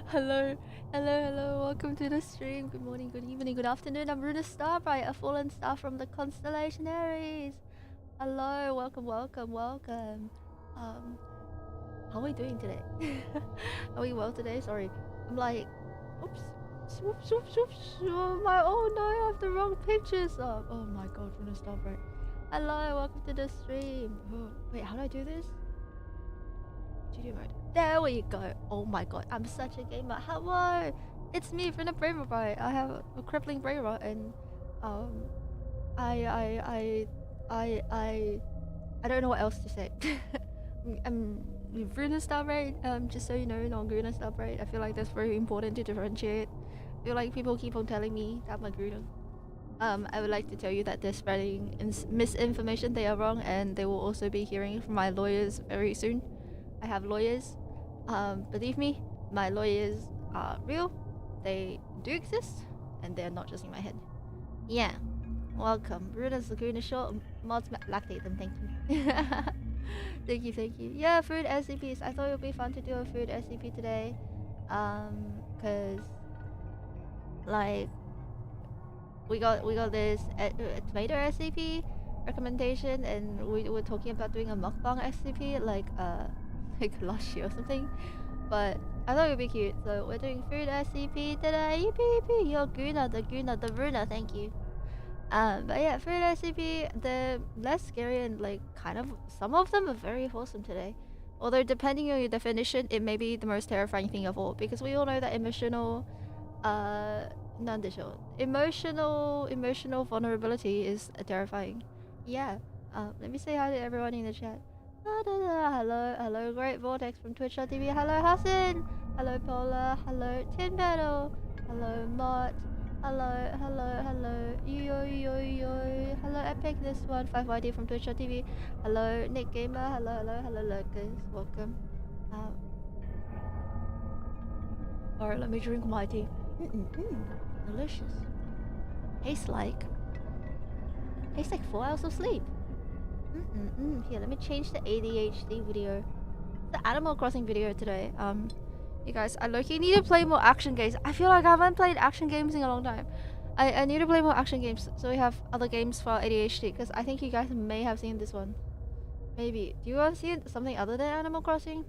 Hello, hello, welcome to the stream. Good morning, good evening, good afternoon. I'm Ruuna Starbright, a fallen star from the constellation Aries. Hello, welcome. How are we doing today? Are we well today? Sorry. I'm like, oops. Oh no, I have the wrong pictures up. Oh my god, Ruuna Starbright. Hello, welcome to the stream. Oh, wait, how do I do this? Studio mode. There we go. Oh my god, I'm such a gamer. Hello, it's me, Ruuna Starbright. I have a crippling brain rot, and I, I, I, I don't know what else to say. I'm Ruuna Starbright. Just so you know, not Gruuna Starbright. I feel like that's very important to differentiate. I feel like people keep on telling me that I'm a Gruuna. I would like to tell you that they're spreading misinformation. They are wrong, and they will also be hearing from my lawyers very soon. I have lawyers. Believe me, my lawyers are real. They do exist, and they're not just in my head. Yeah. Welcome. Runa's Laguna Short. Mods lactate them, thank you. Thank you. Yeah, food SCPs. I thought it would be fun to do a food SCP today. Cause like we got this tomato SCP recommendation, and we were talking about doing a mukbang SCP like last year or something. But I thought it would be cute, so we're doing food SCP today. Yippee yippee! Yo, the Runa, thank you. But yeah, food SCP, they're less scary and like kind of some of them are very wholesome today. Although depending on your definition, it may be the most terrifying thing of all, because we all know that emotional emotional vulnerability is terrifying. Yeah. Let me say hi to everyone in the chat. Hello, Great Vortex from Twitch.tv. Hello, Hassan. Hello, Paula. Hello, Tin Battle. Hello, Mott. Hello. Yo. Hello, Epic. This one, 5YD from Twitch.tv. Hello, Nick Gamer. Hello, Lucas. Welcome. Alright, let me drink my tea. Delicious. Tastes like 4 hours of sleep. Here, let me change the ADHD video. The Animal Crossing video today. You guys, I low-key need to play more action games. I feel like I haven't played action games in a long time. I need to play more action games so we have other games for ADHD, because I think you guys may have seen this one. Maybe. Do you want to see something other than Animal Crossing?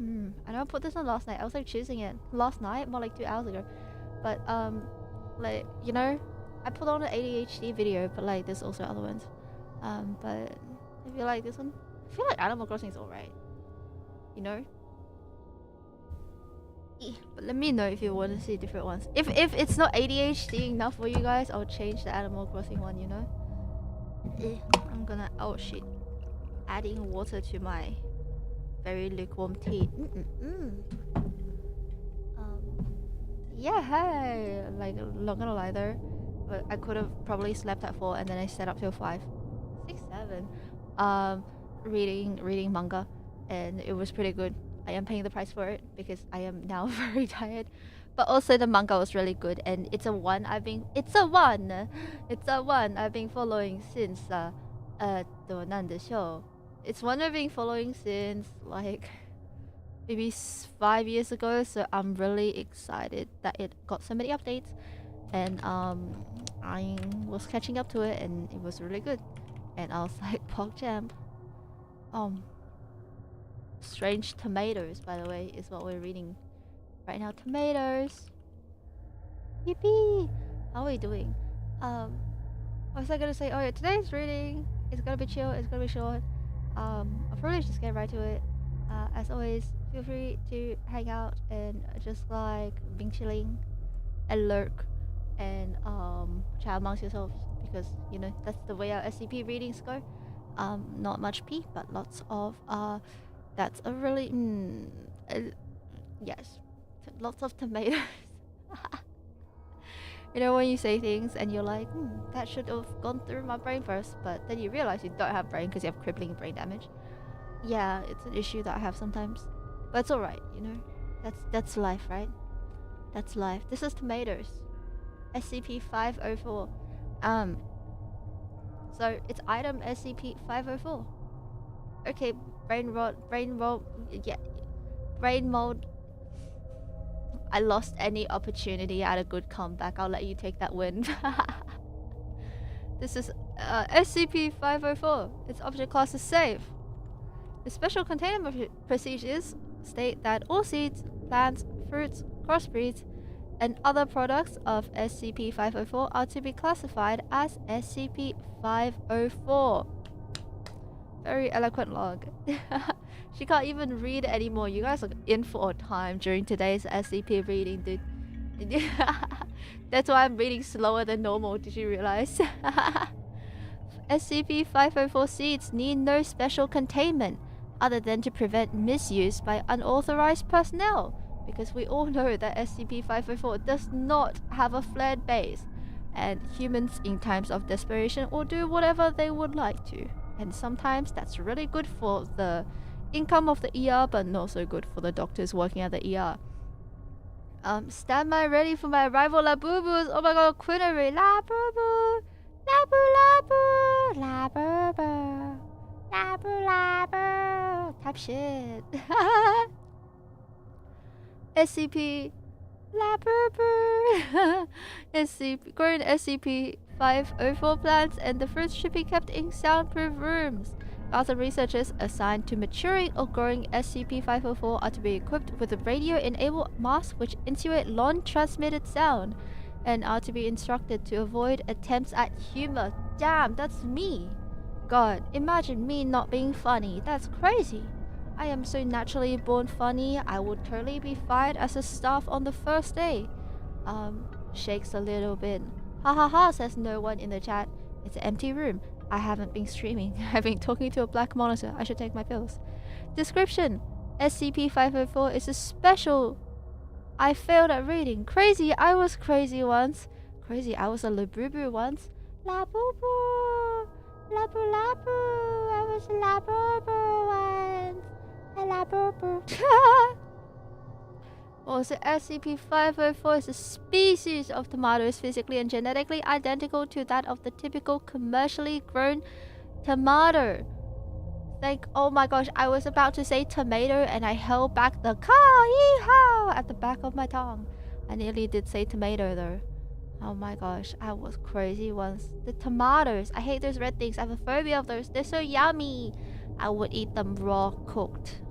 I know I put this on last night. I was like choosing it last night, more like 2 hours ago. But like, you know, I put on an ADHD video, but like there's also other ones. But I feel like this one, I feel like Animal Crossing is alright. You know? But let me know if you want to see different ones. If it's not ADHD enough for you guys, I'll change the Animal Crossing one, you know? I'm gonna, oh shit. Adding water to my very lukewarm tea. Yeah, hey. Like, not gonna lie though, but I could have probably slept at 4 and then I stayed up till 5. 6, 7. Reading manga, and it was pretty good. I am paying the price for it because I am now very tired. But also the manga was really good, and it's a one I've been following since the show. It's one I've been following since like maybe 5 years ago, so I'm really excited that it got so many updates, and I was catching up to it, and it was really good. And I was like, PogChamp. Strange Tomatoes, by the way, is what we're reading right now. Tomatoes. Yippee! How are we doing? What was I gonna say? Oh yeah, today's reading. It's gonna be chill. It's gonna be short. I'll probably just get right to it. As always, feel free to hang out and just like being chilling and lurk and chat amongst yourselves, because you know that's the way our SCP readings go. Not much pee, but lots of that's a really yes, lots of tomatoes. You know, when you say things and you're like, that should have gone through my brain first, but then you realize you don't have brain because you have crippling brain damage. Yeah, it's an issue that I have sometimes, but it's alright, you know. That's life, right? That's life. This is tomatoes. SCP 504. So it's item SCP 504. Okay, brain mold. Yeah, brain mold. I lost any opportunity at a good comeback. I'll let you take that win. This is SCP-504. Its object class is safe. The special containment procedures state that all seeds, plants, fruits, crossbreeds, and other products of SCP-504 are to be classified as SCP-504. Very eloquent log. She can't even read anymore. You guys are in for a time during today's SCP reading, dude. That's why I'm reading slower than normal, did you realize? SCP-504 seeds need no special containment other than to prevent misuse by unauthorized personnel, because we all know that SCP-504 does not have a flared base, and humans in times of desperation will do whatever they would like to, and sometimes that's really good for the income of the ER, but not so good for the doctors working at the ER. Stand by ready for my arrival, Labubus. Oh my god, Quinnery, Labubu, Labu Labu, Labubu, Labu Labu. Type shit. SCP Labubu. SCP current SCP-504 plants and the fruits should be kept in soundproof rooms. Other researchers assigned to maturing or growing SCP-504 are to be equipped with a radio-enabled masks which insulate long-transmitted sound, and are to be instructed to avoid attempts at humor. Damn, that's me. God, imagine me not being funny. That's crazy. I am so naturally born funny, I would totally be fired as a staff on the first day. Shakes a little bit. Ha ha ha, says no one in the chat. It's an empty room. I haven't been streaming. I've been talking to a black monitor. I should take my pills. Description: SCP-504 is a special... I failed at reading. Crazy, I was crazy once. Crazy, I was a labubu once. Labubu! Labu labu! I was a labubu once. A labubu. Also, SCP-504 is a species of tomatoes physically and genetically identical to that of the typical commercially grown tomato. Oh my gosh, I was about to say tomato and I held back the ka-hee-haw at the back of my tongue. I nearly did say tomato though. Oh my gosh, I was crazy once. The tomatoes, I hate those red things. I have a phobia of those. They're so yummy. I would eat them raw, cooked.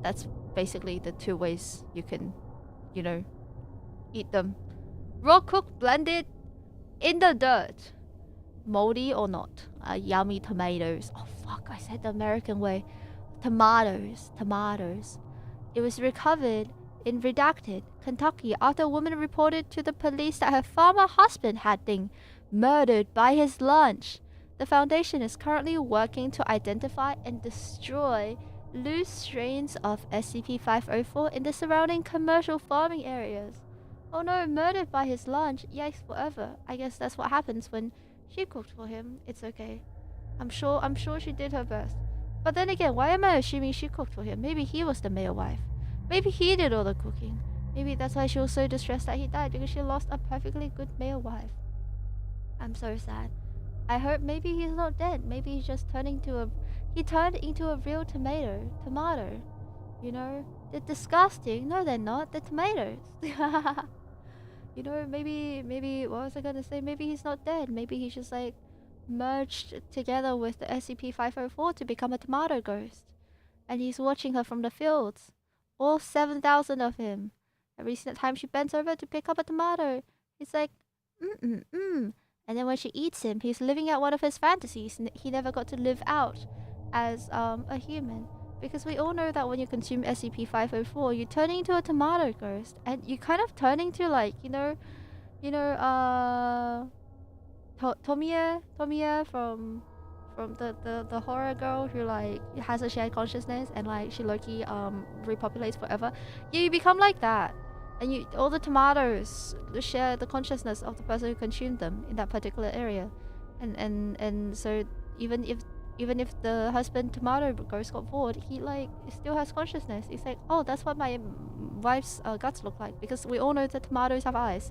That's basically the two ways you can, you know, eat them. Raw, cooked, blended, in the dirt. Moldy or not. Yummy tomatoes. Oh fuck, I said the American way. Tomatoes. It was recovered in Redacted, Kentucky, after a woman reported to the police that her farmer husband had been murdered by his lunch. The Foundation is currently working to identify and destroy loose strains of SCP-504 in the surrounding commercial farming areas. Oh no, murdered by his lunch. Yikes forever. I guess that's what happens when she cooked for him. It's okay. I'm sure she did her best. But then again, why am I assuming she cooked for him? Maybe he was the male wife. Maybe he did all the cooking. Maybe that's why she was so distressed that he died, because she lost a perfectly good male wife. I'm so sad. I hope maybe he's not dead. Maybe he's just he turned into a real tomato. You know? They're disgusting. No, they're not. They're tomatoes. You know, maybe, what was I gonna say? Maybe he's not dead. Maybe he's just like merged together with the SCP-504 to become a tomato ghost. And he's watching her from the fields. All 7,000 of him. Every time she bends over to pick up a tomato, he's like, And then when she eats him, he's living out one of his fantasies he never got to live out as a human. Because we all know that when you consume SCP-504, you turn into a tomato ghost, and you kind of turn into like, Tomiya from the horror girl who like has a shared consciousness and like she low-key repopulates forever. Yeah, you become like that. And all the tomatoes share the consciousness of the person who consumed them in that particular area. And so even if the husband tomato ghost got bored, he like still has consciousness. He's like, oh, that's what my wife's guts look like, because we all know that tomatoes have eyes.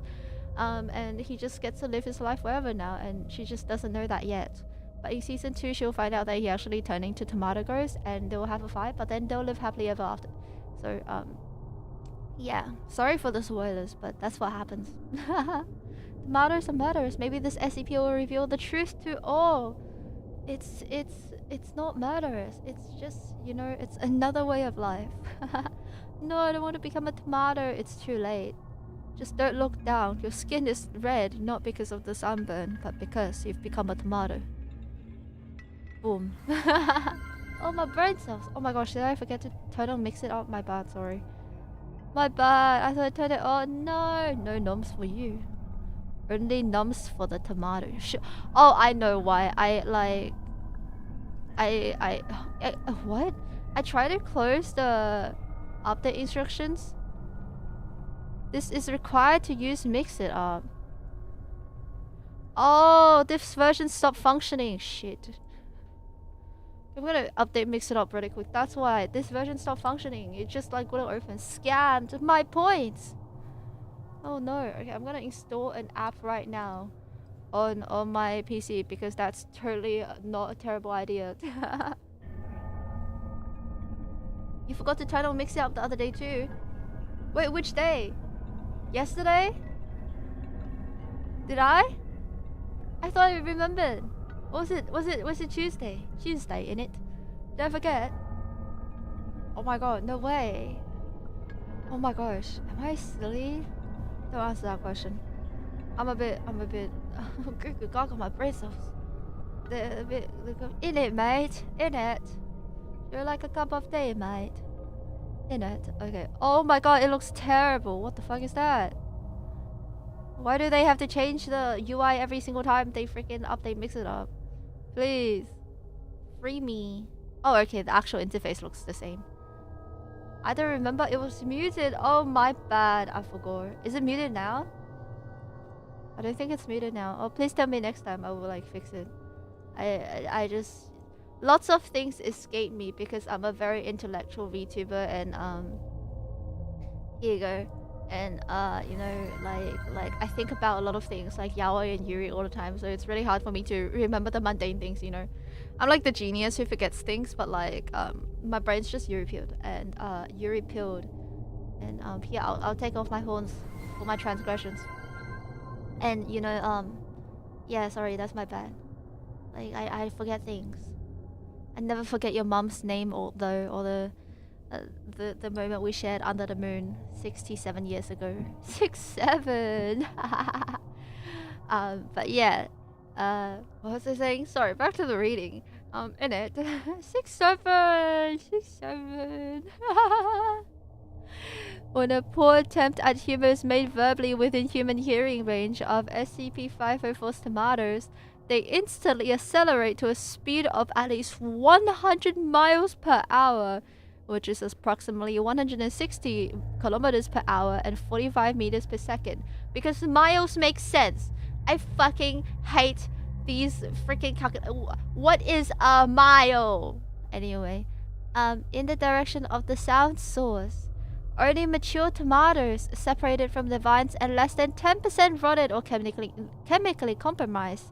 And he just gets to live his life wherever now, and she just doesn't know that yet. But in season 2, she'll find out that he actually turned into tomato ghost, and they'll have a fight, but then they'll live happily ever after. So Yeah, sorry for the spoilers, but that's what happens. Tomatoes are murderers. Maybe this SCP will reveal the truth to all. It's not murderous. It's just, you know, it's another way of life. No, I don't want to become a tomato. It's too late. Just don't look down. Your skin is red, not because of the sunburn, but because you've become a tomato. Boom. Oh, my brain cells. Oh my gosh, did I forget to turn on mix it up? My bad, sorry. My bad. I thought I turned it on. No, no noms for you. Only noms for the tomato. Oh, I know why. What? I tried to close the update instructions. This is required to use mix it up. Oh, this version stopped functioning. Shit. I'm gonna update mix it up really quick. That's why this version stopped functioning. It just like wouldn't open. Scammed my points. Oh no. Okay, I'm gonna install an app right now on my PC because that's totally not a terrible idea. You forgot to turn on mix it up the other day too. Wait, which day? Yesterday? Did I? I thought I remembered. Was it Tuesday? Tuesday, innit? Did I forget? Oh my god, no way. Oh my gosh, am I silly? Don't answer that question. I'm a bit God, my brain cells. They're a bit, in it, mate. In it. You're like a cup of tea, mate. In it. Okay. Oh my god, it looks terrible. What the fuck is that? Why do they have to change the UI every single time they freaking update mix it up? Please. Free me. Oh, okay, the actual interface looks the same. I don't remember it was muted. Oh, my bad. I forgot. Is it muted now? I don't think it's muted now. Oh, please tell me next time. I will, like, fix it. I just... Lots of things escape me because I'm a very intellectual VTuber and, here you go. And you know, like I think about a lot of things like yaoi and yuri all the time, so it's really hard for me to remember the mundane things, you know. I'm like the genius who forgets things, but like my brain's just yuri pilled and here I'll take off my horns for my transgressions. And you know, yeah, sorry, that's my bad. Like I forget things. I never forget your mom's name or the moment we shared under the moon 67 years ago. 67. But yeah, what was I saying? Sorry, back to the reading. In it, 67. When a poor attempt at humor is made verbally within human hearing range of SCP-504's tomatoes, they instantly accelerate to a speed of at least 100 miles per hour, which is approximately 160 kilometers per hour and 45 meters per second. Because miles make sense. I fucking hate these freaking what is a mile? Anyway, in the direction of the sound source. Only mature tomatoes separated from the vines and less than 10% rotted or chemically compromised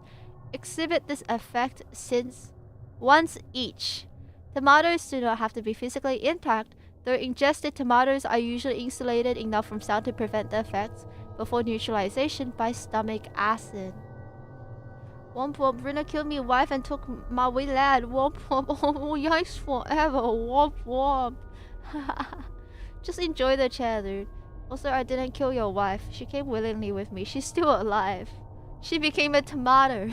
exhibit this effect since once each. Tomatoes do not have to be physically intact, though ingested tomatoes are usually insulated enough from sound to prevent the effects before neutralization by stomach acid. Womp womp, Ruuna killed me wife and took my wee lad. Womp womp, oh yikes forever. Womp womp. Just enjoy the chair, dude. Also, I didn't kill your wife. She came willingly with me. She's still alive. She became a tomato.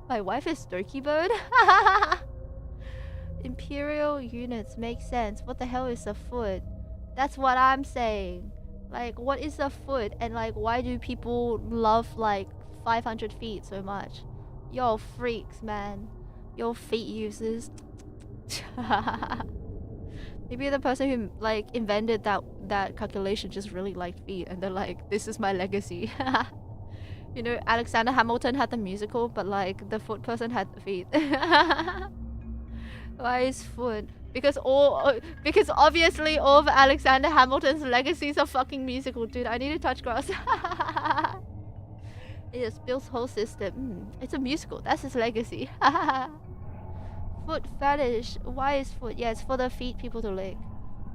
My wife is Turkey Bird? Imperial units make sense. What the hell is a foot? That's what I'm saying. Like, what is a foot? And like, why do people love like 500 feet so much? Yo, freaks, man. Yo, feet users. Maybe the person who like invented that calculation just really liked feet, and they're like, this is my legacy. You know, Alexander Hamilton had the musical, but like the foot person had the feet. Why is foot? Because obviously all of Alexander Hamilton's legacies are fucking musical, dude. I need to touch grass. It just builds whole system. It's a musical. That's his legacy. Foot fetish. Why is foot? Yeah, it's for the feet people to lick.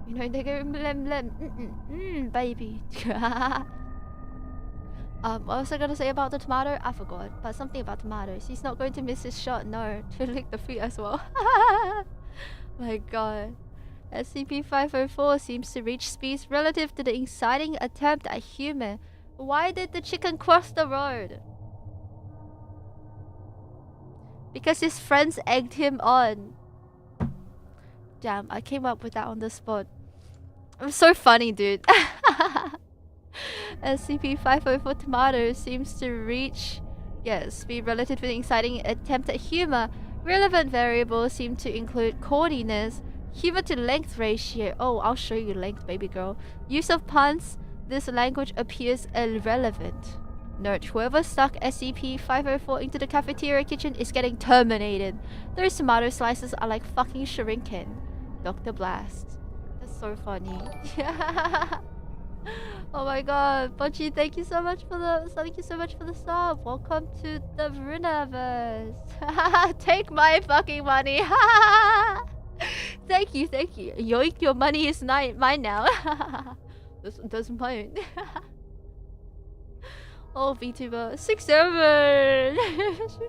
You know, they go blem baby. What was I gonna say about the tomato? I forgot. But something about tomatoes. He's not going to miss his shot, no. To lick the feet as well. My god. SCP-504 seems to reach speeds relative to the inciting attempt at human. Why did the chicken cross the road? Because his friends egged him on. Damn, I came up with that on the spot. I'm so funny, dude. SCP-504 tomato seems to reach, speed relative to the inciting attempt at humor. Relevant variables seem to include corniness, humor to length ratio. Oh, I'll show you length, baby girl. Use of puns. This language appears irrelevant. Note, whoever stuck SCP-504 into the cafeteria kitchen is getting terminated. Those tomato slices are like fucking shuriken. Dr. Blast. That's so funny. Oh my god, Bunchy, thank you so much for the sub. Welcome to the Ruunaverse. Take my fucking money. Thank you. Yoink, your money is mine now. That's mine. Oh, VTuber. 6-7!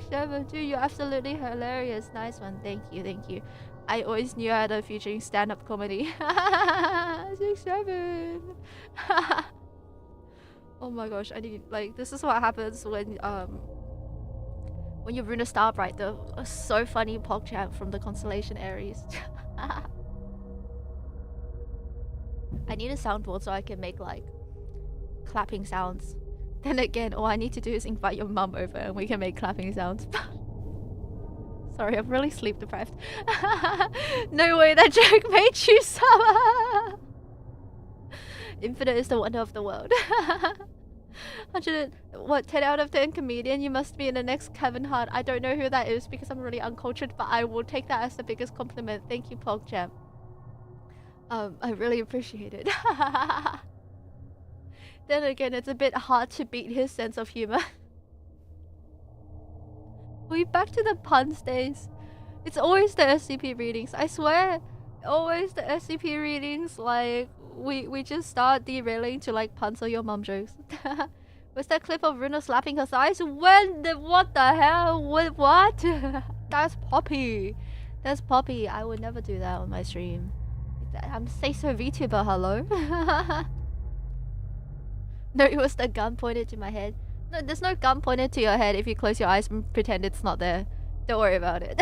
6-7, dude, you're absolutely hilarious. Nice one. Thank you. I always knew I had a future in stand-up comedy. 6-7! Oh my gosh, I need, like, this is what happens when you're Ruuna Starbright, the so funny PogChamp from the constellation Aries. I need a soundboard so I can make, like, clapping sounds. Then again, all I need to do is invite your mum over and we can make clapping sounds. Sorry, I'm really sleep deprived. No way that joke made you suffer. Infinite is the wonder of the world. 10 out of 10 comedian? You must be in the next Kevin Hart. I don't know who that is because I'm really uncultured, but I will take that as the biggest compliment. Thank you, PogChamp. I really appreciate it. Then again, it's a bit hard to beat his sense of humor. We back to the puns days. It's always the SCP readings. I swear, always the SCP readings. Like we just start derailing to like puns or your mom jokes. Was that clip of Ruuna slapping her thighs? What the hell? What? That's Poppy. That's Poppy. I would never do that on my stream. I'm say so VTuber. Hello. No, it was the gun pointed to my head. No, there's no gun pointed to your head if you close your eyes and pretend it's not there. Don't worry about it.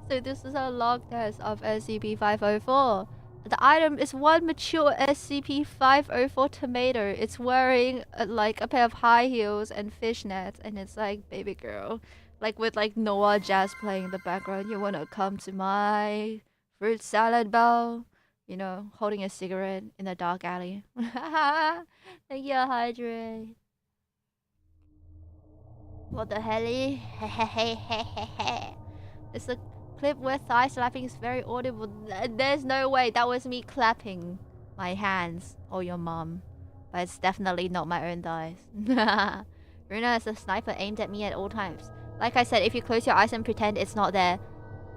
So this is a log test of SCP-504. The item is one mature SCP-504 tomato. It's wearing like a pair of high heels and fishnets, and it's like baby girl, like with like Noah jazz playing in the background. You wanna come to my fruit salad bowl? You know, holding a cigarette in a dark alley. Thank you, Hydrate. What the hell? It's a clip where thigh slapping is very audible. There's no way that was me clapping my hands or your mom. But it's definitely not my own thighs. Ruuna is a sniper aimed at me at all times. Like I said, if you close your eyes and pretend it's not there,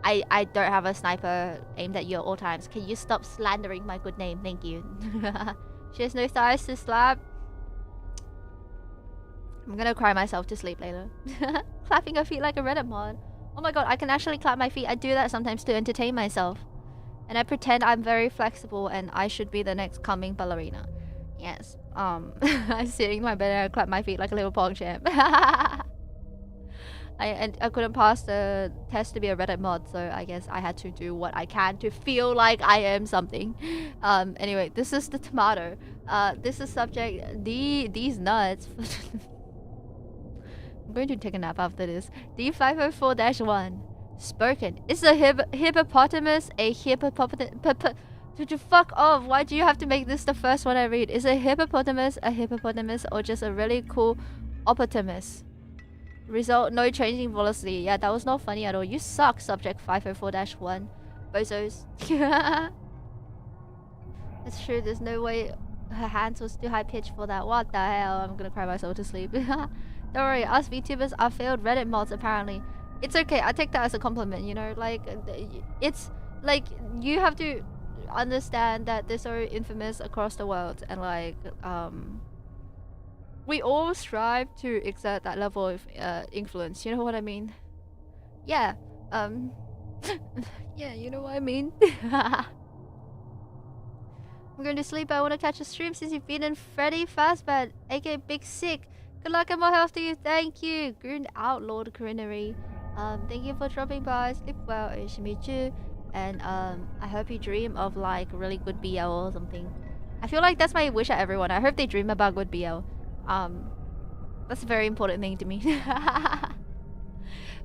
I don't have a sniper aimed at you at all times. Can you stop slandering my good name? Thank you. She has no thighs to slap. I'm gonna cry myself to sleep later. Clapping her feet like a Reddit mod. Oh my god, I can actually clap my feet. I do that sometimes to entertain myself. And I pretend I'm very flexible and I should be the next coming ballerina. Yes. I sit in my bed and I clap my feet like a little PogChamp. I couldn't pass the test to be a Reddit mod, so I guess I had to do what I can to feel like I am something. Anyway, this is the tomato. This is subject these nuts. I'm going to take a nap after this. D504-1. Spoken. Is a hippopotamus a hippopotamus? Fuck off. Why do you have to make this the first one I read? Is a hippopotamus or just a really cool opotamus? Result, no changing velocity. Yeah, that was not funny at all. You suck, subject 504-1. Bozos. It's true, there's no way her hands was too high pitched for that. What the hell? I'm gonna cry myself to sleep. Don't worry, us VTubers are failed Reddit mods apparently. It's okay, I take that as a compliment, you know? Like, it's like, you have to understand that they're so infamous across the world, and like we all strive to exert that level of influence. You know what I mean? Yeah. Yeah, you know what I mean. I'm going to sleep. I want to catch a stream since you've been in Freddy Fazbear, aka Big Sick. Good luck and more health to you. Thank you. Goon out, Lord Corinnery. Thank you for dropping by. Sleep well, Ishimichu. And I hope you dream of like really good BL or something. I feel like that's my wish at everyone. I hope they dream about good BL. That's a very important thing to me.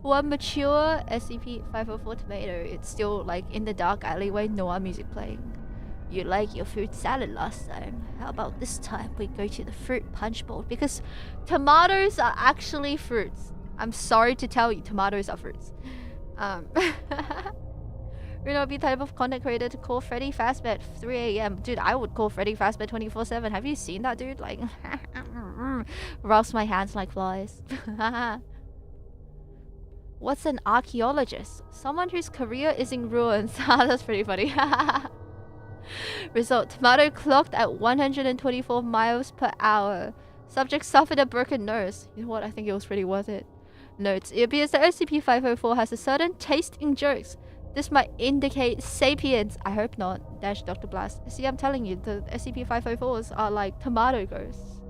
One mature SCP-504 tomato. It's still like in the dark alleyway, Noah music playing. You like your fruit salad last time. How about this time we go to the fruit punch bowl? Because tomatoes are actually fruits. I'm sorry to tell you, tomatoes are fruits. You know, be type of content creator to call Freddy Fazbear at 3 AM. Dude, I would call Freddy Fazbear 24/7. Have you seen that, dude? Like, rubs my hands like flies. What's an archaeologist? Someone whose career is in ruins. That's pretty funny. Result: tomato clocked at 124 miles per hour. Subject suffered a broken nose. You know what? I think it was pretty worth it. Notes: it appears that SCP-504 has a certain taste in jokes. This might indicate sapience. I hope not. Dash Dr. Blast. See, I'm telling you, the SCP-504s are like tomato ghosts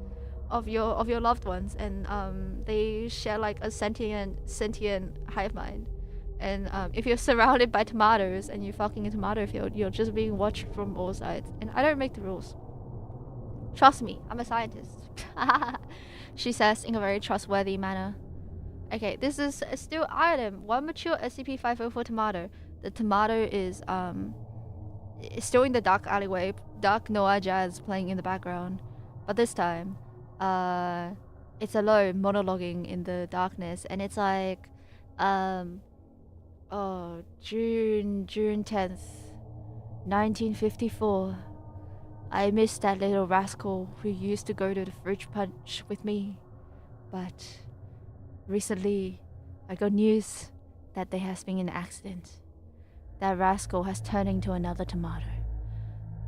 of your loved ones, and they share like a sentient hive mind. And if you're surrounded by tomatoes and you're fucking a tomato field, you're just being watched from all sides. And I don't make the rules. Trust me, I'm a scientist. She says in a very trustworthy manner. Okay, this is still item. One mature SCP-504 tomato. The tomato is still in the dark alleyway. Dark Noah jazz playing in the background. But this time, it's alone monologuing in the darkness, and it's like oh, June 10th, 1954. I miss that little rascal who used to go to the fruit punch with me. But recently, I got news that there has been an accident. That rascal has turned into another tomato.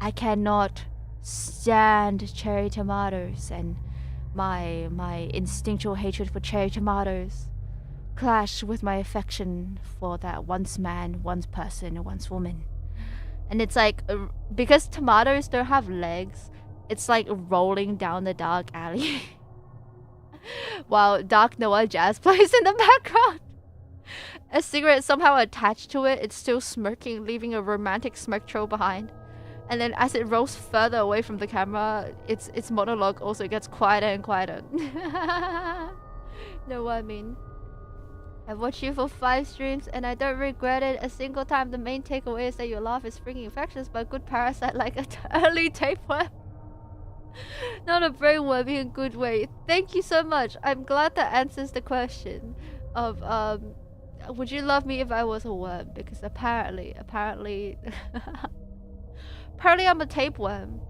I cannot stand cherry tomatoes, and my instinctual hatred for cherry tomatoes clash with my affection for that once man, once person, once woman. And it's like, because tomatoes don't have legs, it's like rolling down the dark alley while Dark Noah jazz plays in the background. A cigarette somehow attached to it, it's still smirking, leaving a romantic smirk trail behind. And then as it rolls further away from the camera, its monologue also gets quieter and quieter. Know what I mean? I've watched you for 5 streams and I don't regret it a single time. The main takeaway is that your laugh is freaking infectious, but a good parasite like an early tapeworm. Not a brainworm in a good way. Thank you so much. I'm glad that answers the question of would you love me if I was a worm? Because apparently apparently I'm a tapeworm.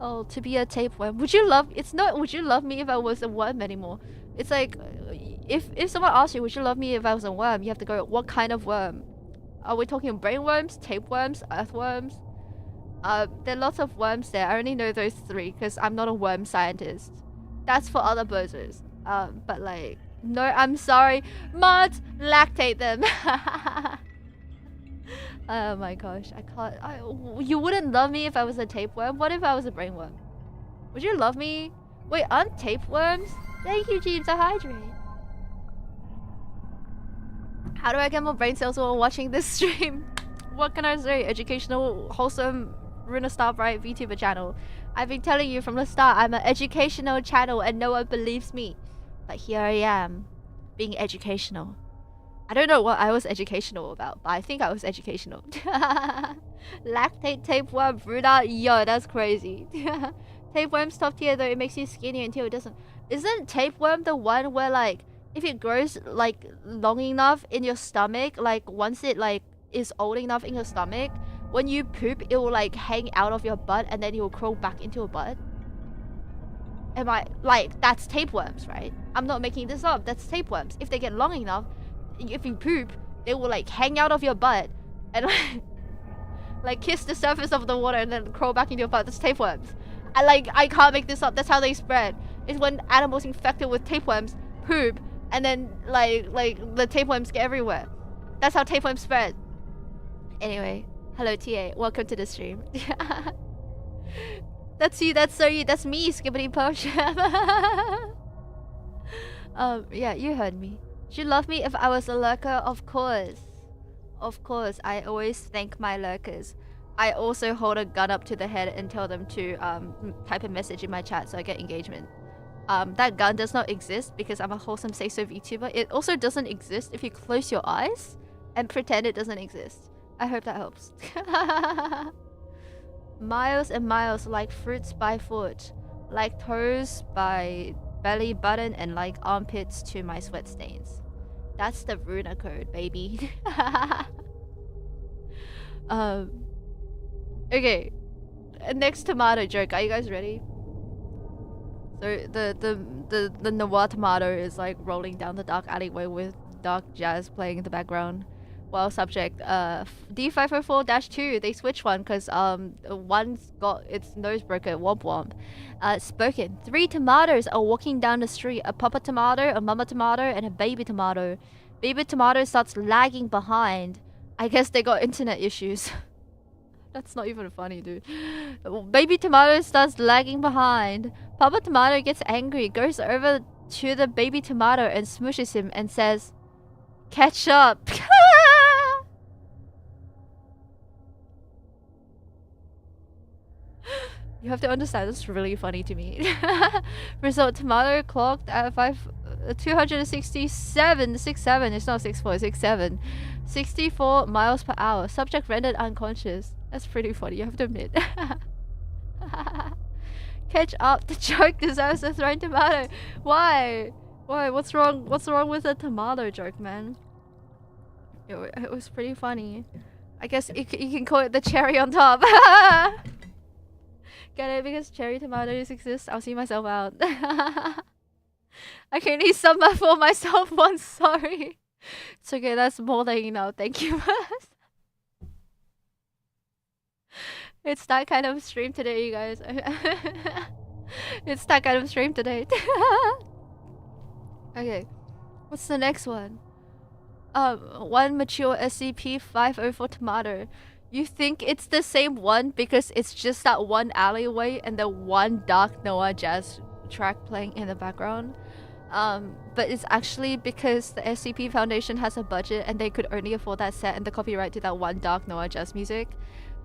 Oh, to be a tapeworm. Would you love? It's not. Would you love me if I was a worm anymore? It's like, if someone asks you, would you love me if I was a worm? You have to go, what kind of worm? Are we talking brainworms, tapeworms, earthworms? There are lots of worms there. I only know those 3 because I'm not a worm scientist. That's for other bozos. But like, no, I'm sorry. Mods, lactate them. Oh my gosh, I can't. You wouldn't love me if I was a tapeworm? What if I was a brainworm? Would you love me? Wait, aren't tapeworms? Thank you, Jeeves, I hydrate. How do I get more brain cells while watching this stream? What can I say? Educational, wholesome, Ruuna Starbright VTuber channel. I've been telling you from the start, I'm an educational channel and no one believes me. But here I am, being educational. I don't know what I was educational about, but I think I was educational. Lactate tapeworm, Ruuna. Yo, that's crazy. Tapeworm's top tier though, it makes you skinny until it doesn't. Isn't tapeworm the one where like, if it grows like long enough in your stomach, like once it like is old enough in your stomach, when you poop, it will like hang out of your butt and then it will crawl back into your butt? Am I, like, that's tapeworms, right? I'm not making this up, that's tapeworms. If they get long enough, if you poop, they will like hang out of your butt and like kiss the surface of the water and then crawl back into your butt. That's tapeworms. I can't make this up. That's how they spread. It's when animals infected with tapeworms poop, and then like the tapeworms get everywhere. That's how tapeworms spread. Anyway, hello TA, welcome to the stream. That's you. That's me, Skibbity Potion. Yeah, you heard me. She'd love me if I was a lurker, of course. Of course, I always thank my lurkers. I also hold a gun up to the head and tell them to type a message in my chat so I get engagement. That gun does not exist because I'm a wholesome say-so VTuber. It also doesn't exist if you close your eyes and pretend it doesn't exist. I hope that helps. Miles and miles, like fruits by foot, like toes by belly button, and like armpits to my sweat stains. That's the Ruuna code, baby. Okay. Next tomato joke. Are you guys ready? So the Noir tomato is like rolling down the dark alleyway with dark jazz playing in the background. Well, subject D504-2. They switched one because one's got its nose broken. Womp womp. Spoken. 3 tomatoes are walking down the street. A papa tomato, a mama tomato, and a baby tomato. Baby tomato starts lagging behind. I guess they got internet issues. That's not even funny, dude. Baby tomato starts lagging behind. Papa tomato gets angry, goes over to the baby tomato and smooshes him and says, "Catch up." You have to understand, it's really funny to me. Result, tomato clocked at 267, 67, it's not 64, it's 67. 64 miles per hour. Subject rendered unconscious. That's pretty funny, you have to admit. Catch up, the joke deserves a thrown tomato. Why? Why? What's wrong with the tomato joke, man? It was pretty funny. I guess you can call it the cherry on top. Get it? Because cherry tomatoes exist. I'll see myself out. I can only sum up for myself once, sorry. It's okay, that's more than enough. Thank you. It's that kind of stream today, you guys. It's that kind of stream today. Okay. What's the next one? One mature SCP-504 tomato. You think it's the same one because it's just that one alleyway and the one dark noir jazz track playing in the background. But it's actually because the SCP Foundation has a budget and they could only afford that set and the copyright to that one dark noir jazz music.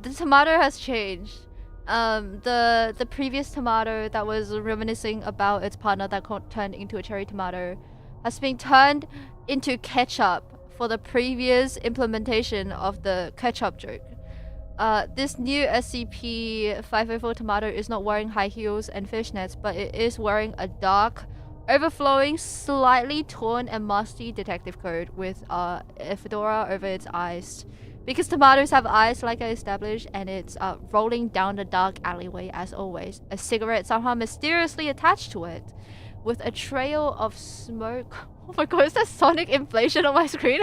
The tomato has changed. The previous tomato that was reminiscing about its partner that turned into a cherry tomato has been turned into ketchup for the previous implementation of the ketchup joke. This new SCP-504 tomato is not wearing high heels and fishnets, but it is wearing a dark, overflowing, slightly torn and musty detective coat with a fedora over its eyes. Because tomatoes have eyes, like I established, and it's rolling down the dark alleyway as always. A cigarette somehow mysteriously attached to it, with a trail of smoke. Oh my god, is that sonic inflation on my screen?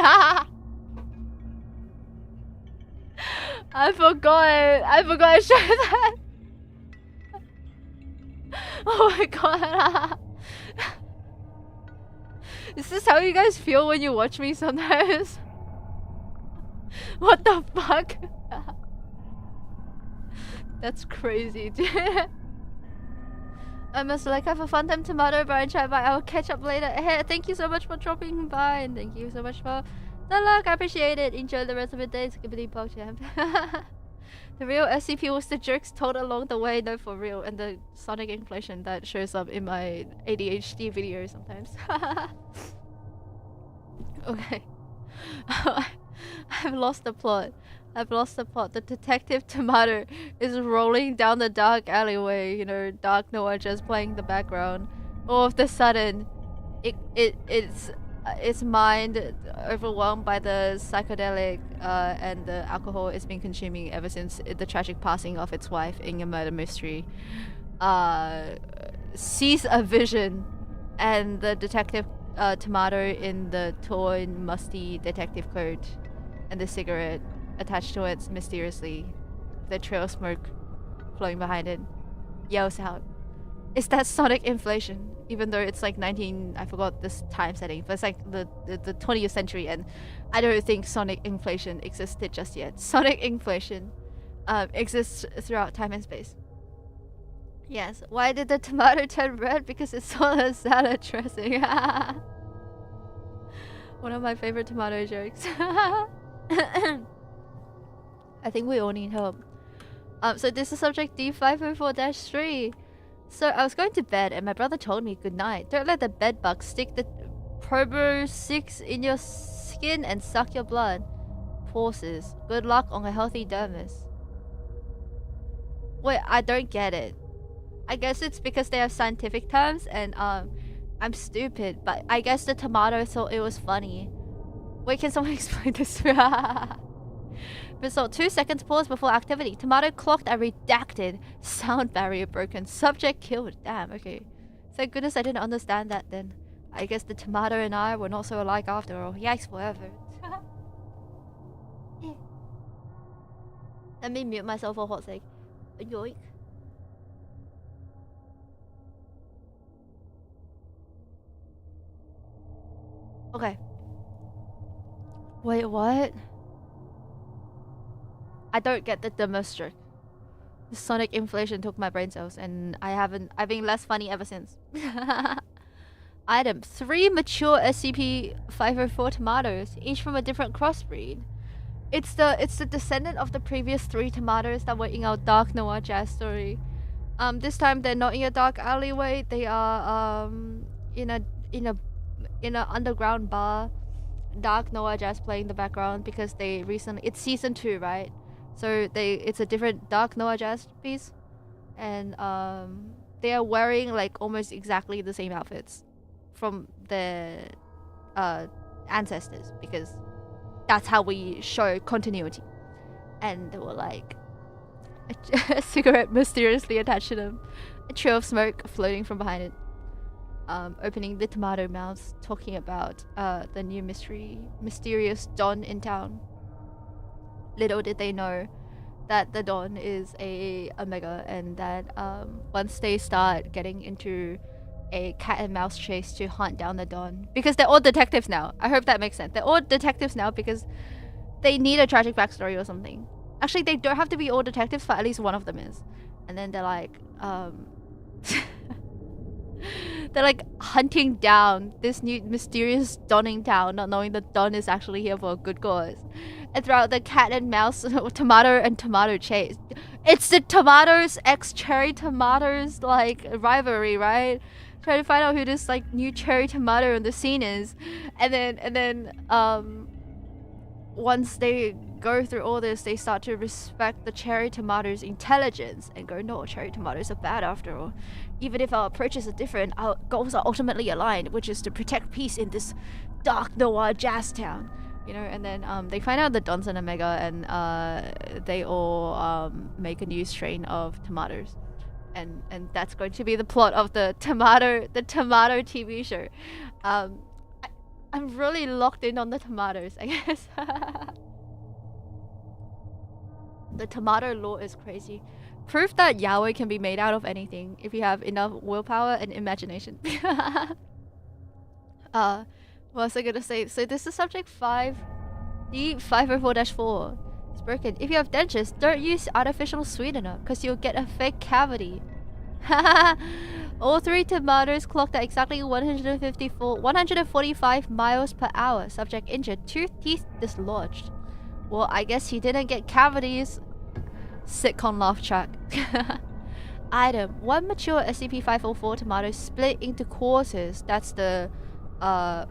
I forgot I showed that. Oh my god. Is this how you guys feel when you watch me sometimes? What the fuck? That's crazy, dude. I must like have a fun time tomato, Brian chat, but I will catch up later. Hey, thank you so much for dropping by, and thank you so much for the luck. I appreciate it. Enjoy the rest of the day. Skibbity PogChamp. The real SCP was the jokes told along the way, no for real, and the sonic inflation that shows up in my ADHD videos sometimes. Okay. I've lost the plot. The detective tomato is rolling down the dark alleyway, you know, dark noir just playing the background. All of the sudden, its mind overwhelmed by the psychedelic and the alcohol it's been consuming ever since the tragic passing of its wife in a murder mystery. Sees a vision, and the detective tomato in the torn, musty detective coat and the cigarette attached to it mysteriously, the trail of smoke flowing behind it, yells out, "Is that sonic inflation?" Even though it's like 19, I forgot this time setting, but it's like the 20th century, and I don't think sonic inflation existed just yet. Sonic inflation exists throughout time and space. Yes. Why did the tomato turn red? Because it saw a salad dressing. One of my favorite tomato jokes. I think we all need help. So this is subject D504-3. So I was going to bed and my brother told me good night. Don't let the bed bug stick the Probo 6 in your skin and suck your blood. Pauses. Good luck on a healthy dermis. Wait, I don't get it. I guess it's because they have scientific terms and I'm stupid, but I guess the tomato thought it was funny. Wait, can someone explain this? Result 2 seconds pause before activity. Tomato clocked a redacted. Sound barrier broken. Subject killed. Damn, okay. Thank goodness I didn't understand that then. I guess the tomato and I were not so alike after all. Yikes, whatever. Let me mute myself for a hot sec. Yoink. Okay. Wait, what? I don't get the demonstration. The sonic inflation took my brain cells and I've been less funny ever since. Item 3 mature SCP 504 tomatoes, each from a different crossbreed. It's the descendant of the previous 3 tomatoes that were in our dark noir jazz story. This time they're not in a dark alleyway, they are in an underground bar. Dark noir jazz playing in the background because they recently, it's season 2, right? So it's a different dark noir jazz piece, and they are wearing like almost exactly the same outfits from their ancestors because that's how we show continuity. And they were like a cigarette mysteriously attached to them, a trail of smoke floating from behind it. Opening the tomato mouths, talking about the new mysterious Don in town. Little did they know that the Don is a Omega, and that once they start getting into a cat and mouse chase to hunt down the Don, because they're all detectives now. I hope that makes sense. They're all detectives now because they need a tragic backstory or something. Actually, they don't have to be all detectives, but at least one of them is. And then they're like, they're like hunting down this new mysterious Don in town, not knowing that Don is actually here for a good cause. And throughout the cat and mouse, tomato and tomato chase, it's the tomatoes ex cherry tomatoes like rivalry, right? Trying to find out who this like new cherry tomato in the scene is, and then once they go through all this, they start to respect the cherry tomato's intelligence and go, no, cherry tomatoes are bad after all. Even if our approaches are different, our goals are ultimately aligned, which is to protect peace in this dark noir jazz town. You know, and then they find out the Don's an Omega, and they all make a new strain of tomatoes. And that's going to be the plot of the tomato TV show. I'm really locked in on the tomatoes, I guess. The tomato lore is crazy. Proof that Yahweh can be made out of anything if you have enough willpower and imagination. What was I gonna say? So this is subject 5, D504-4. It's broken. If you have dentures, don't use artificial sweetener, because you'll get a fake cavity. All 3 tomatoes clocked at exactly 145 miles per hour. Subject injured, 2 teeth dislodged. Well, I guess he didn't get cavities. Sitcom laugh track. Item 1 mature SCP-504 tomato split into quarters. That's the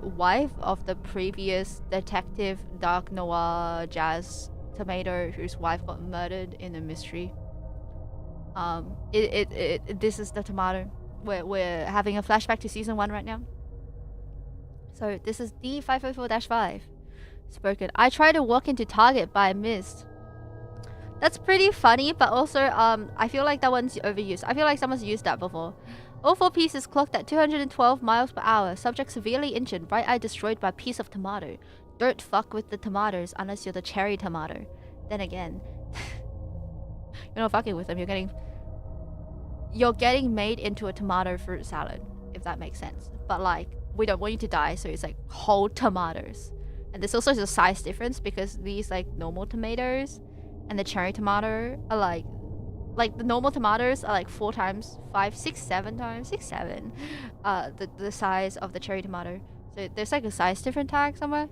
wife of the previous detective dark noir jazz tomato whose wife got murdered in a mystery. This is the tomato. We're having a flashback to season 1 right now. So this is D504-5. Spoken. I tried to walk into Target, but I missed. That's pretty funny, but also I feel like that one's overused. I feel like someone's used that before. All 4 pieces clocked at 212 miles per hour. Subject severely injured. Right eye destroyed by a piece of tomato. Don't fuck with the tomatoes unless you're the cherry tomato. then again, you're not fucking with them. You're getting made into a tomato fruit salad, if that makes sense. But like, we don't want you to die, so it's like whole tomatoes. And there's also a size difference because these like normal tomatoes and the cherry tomato are like the normal tomatoes are like 4 times, 5, 6, 7 times, 6, 7 the size of the cherry tomato. So there's like a size different tag somewhere.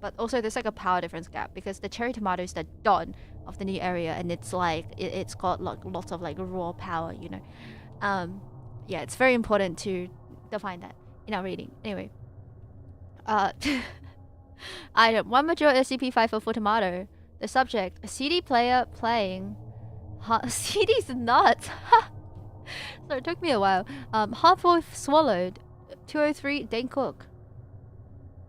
But also there's like a power difference gap because the cherry tomato is the dawn of the new area, and it's like it's got like lots of like raw power, you know. Yeah, it's very important to define that in our reading. Anyway, item 1 mature SCP-504 tomato. The subject, a CD player playing. CD's nuts. So it took me a while. Half-wolf swallowed. 203 Dane Cook.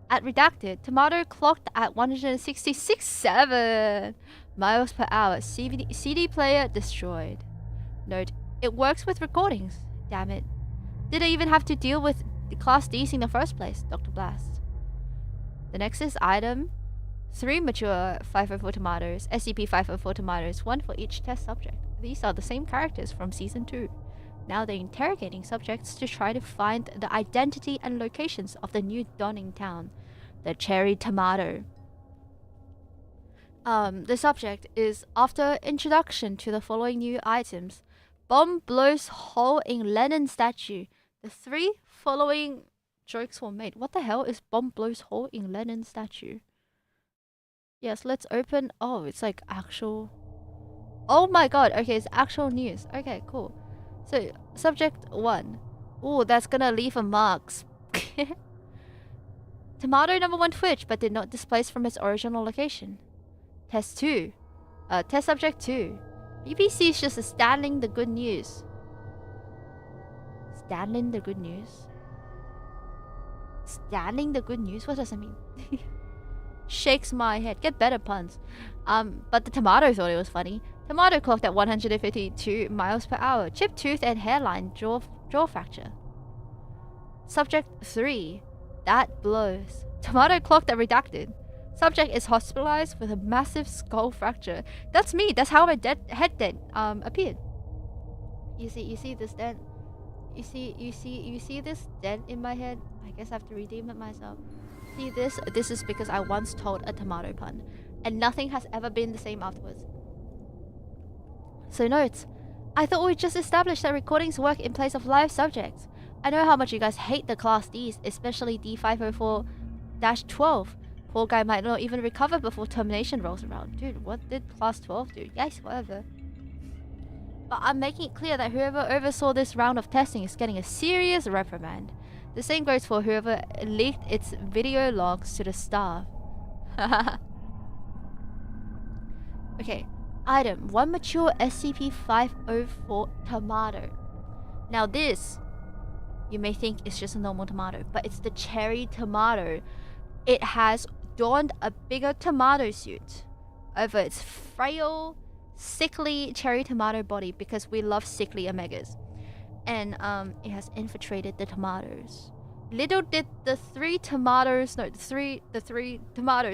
At redacted, tomato clocked at 166.7 miles per hour. CD player destroyed. Note, it works with recordings. Damn it. Did I even have to deal with the Class D's in the first place? Dr. Blast. The next is item 3 mature 504 tomatoes, SCP-504 tomatoes, 1 for each test subject. These are the same characters from Season 2. Now they're interrogating subjects to try to find the identity and locations of the new dawning town, the Cherry Tomato. The subject is, after introduction to the following new items: bomb blows hole in Lenin statue. The 3 following jokes were made. What the hell is bomb blows hole in Lenin statue? Yes, let's open. Oh, it's like actual. Oh my god. Okay, it's actual news. Okay, cool. So, subject 1. Oh, that's gonna leave a marks. Tomato number 1 twitched but did not displace from its original location. Test 2. Test subject 2. BBC is just standing the good news. Standing the good news? Standing the good news? What does that mean? Shakes my head. Get better puns. But the tomato thought it was funny. Tomato clocked at 152 miles per hour. Chipped tooth and hairline jaw fracture. Subject 3. That blows. Tomato clocked at redacted. Subject is hospitalized with a massive skull fracture. That's me. That's how my head dent appeared. You see this dent? You see this dent in my head? I guess I have to redeem it myself. See this? This is because I once told a tomato pun, and nothing has ever been the same afterwards. So notes. I thought we just established that recordings work in place of live subjects. I know how much you guys hate the Class Ds, especially D504-12. Poor guy might not even recover before termination rolls around. Dude, what did Class 12 do? Yes, whatever. But I'm making it clear that whoever oversaw this round of testing is getting a serious reprimand. The same goes for whoever leaked its video logs to the staff. Okay. Item 1 mature SCP-504 tomato. Now this, you may think it's just a normal tomato, but it's the cherry tomato. It has donned a bigger tomato suit over its frail, sickly cherry tomato body because we love sickly omegas. And it has infiltrated the tomatoes. Little did the three tomatoes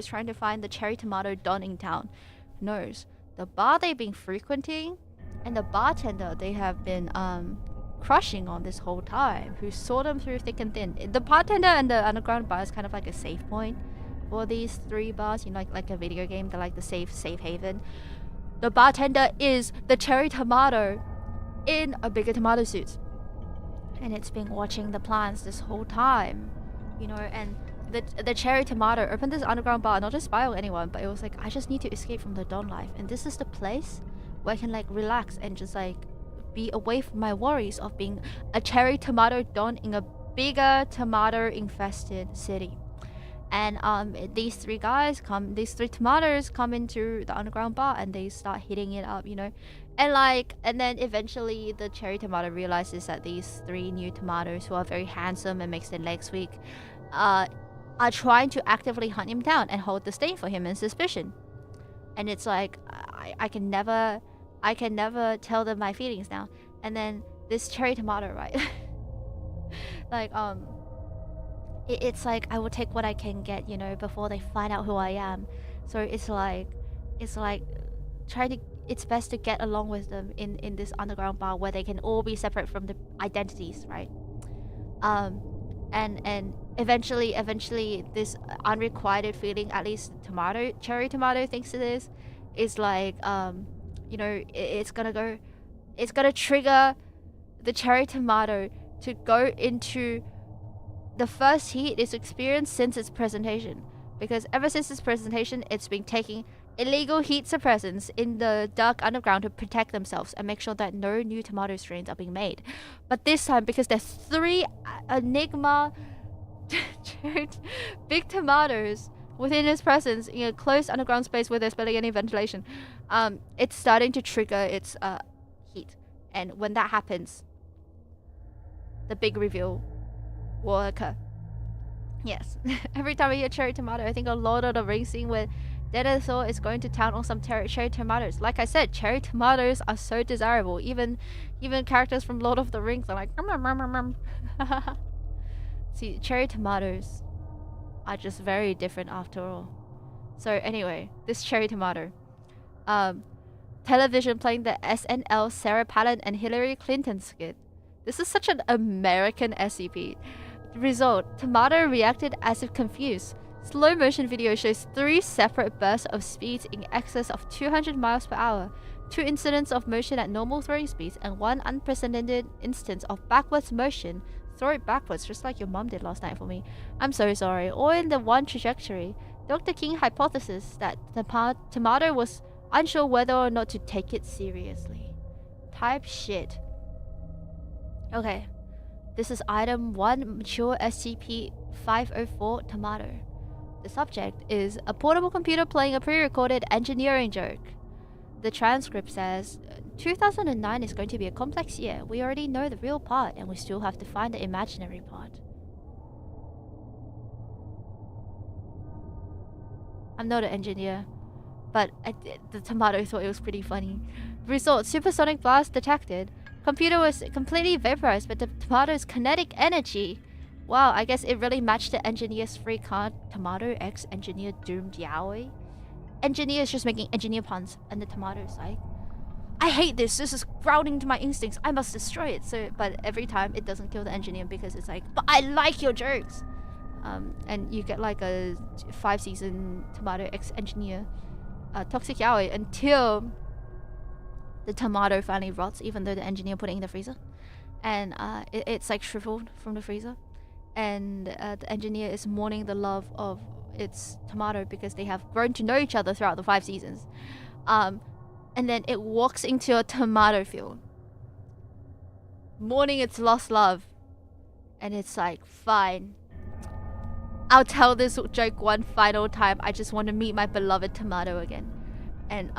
trying to find the cherry tomato dawning town knows the bar they've been frequenting and the bartender they have been crushing on this whole time, who saw them through thick and thin. The bartender and the underground bar is kind of like a safe point for these 3 bars, you know, like a video game. They're like the safe haven. The bartender is the cherry tomato in a bigger tomato suit, and it's been watching the plants this whole time, you know. And the cherry tomato opened this underground bar not to spy on anyone, but it was like, I just need to escape from the dawn life, and this is the place where I can like relax and just like be away from my worries of being a cherry tomato dawn in a bigger tomato infested city. And these 3 tomatoes come into the underground bar and they start hitting it up, you know. And then eventually the cherry tomato realizes that these 3 new tomatoes, who are very handsome and makes their legs weak, are trying to actively hunt him down and hold disdain for him and suspicion. And it's like, I can never tell them my feelings now. And then this cherry tomato, right? Like it's like, I will take what I can get, you know, before they find out who I am. So it's like is like trying to. It's best to get along with them in this underground bar where they can all be separate from the identities, right? And eventually this unrequited feeling, at least cherry tomato thinks it is like you know, it's gonna trigger the cherry tomato to go into the first heat it's experienced since its presentation, because ever since its presentation it's been taking illegal heat suppressants in the dark underground to protect themselves and make sure that no new tomato strains are being made. But this time, because there's 3 enigma big tomatoes within its presence in a closed underground space where there's barely any ventilation, it's starting to trigger its heat. And when that happens, the big reveal will occur. Yes. Every time I hear cherry tomato, I think of Lord of the Rings scene where Denethor is going to town on some cherry tomatoes. Like I said, cherry tomatoes are so desirable. Even characters from Lord of the Rings are like, See, cherry tomatoes are just very different after all. So anyway, this cherry tomato. Television playing the SNL Sarah Palin and Hillary Clinton skit. This is such an American SCP. Result, tomato reacted as if confused. Slow motion video shows 3 separate bursts of speeds in excess of 200 miles per hour, 2 incidents of motion at normal throwing speeds, and 1 unprecedented instance of backwards motion. Throw it backwards, just like your mom did last night for me. I'm so sorry. All in the one trajectory. Dr. King hypothesis that the tomato was unsure whether or not to take it seriously. Type shit. Okay. This is item 1, mature SCP-504 tomato. The subject is a portable computer playing a pre-recorded engineering joke. The transcript says, 2009 is going to be a complex year. We already know the real part, and we still have to find the imaginary part. I'm not an engineer, but the tomato thought it was pretty funny. Result, supersonic blast detected. Computer was completely vaporized, but the tomato's kinetic energy. Wow, I guess it really matched the engineer's free card. Tomato X engineer doomed yaoi. Engineer is just making engineer puns, and the tomato's like, I hate this. This is grounding to my instincts. I must destroy it. So, but every time it doesn't kill the engineer because it's like, but I like your jokes. And you get like a 5-season Tomato X engineer toxic yaoi until the tomato finally rots, even though the engineer put it in the freezer, and it's like shriveled from the freezer, and the engineer is mourning the love of its tomato because they have grown to know each other throughout the 5 seasons. And then it walks into a tomato field, mourning its lost love, and it's like, fine, I'll tell this joke one final time. I just want to meet my beloved tomato again. And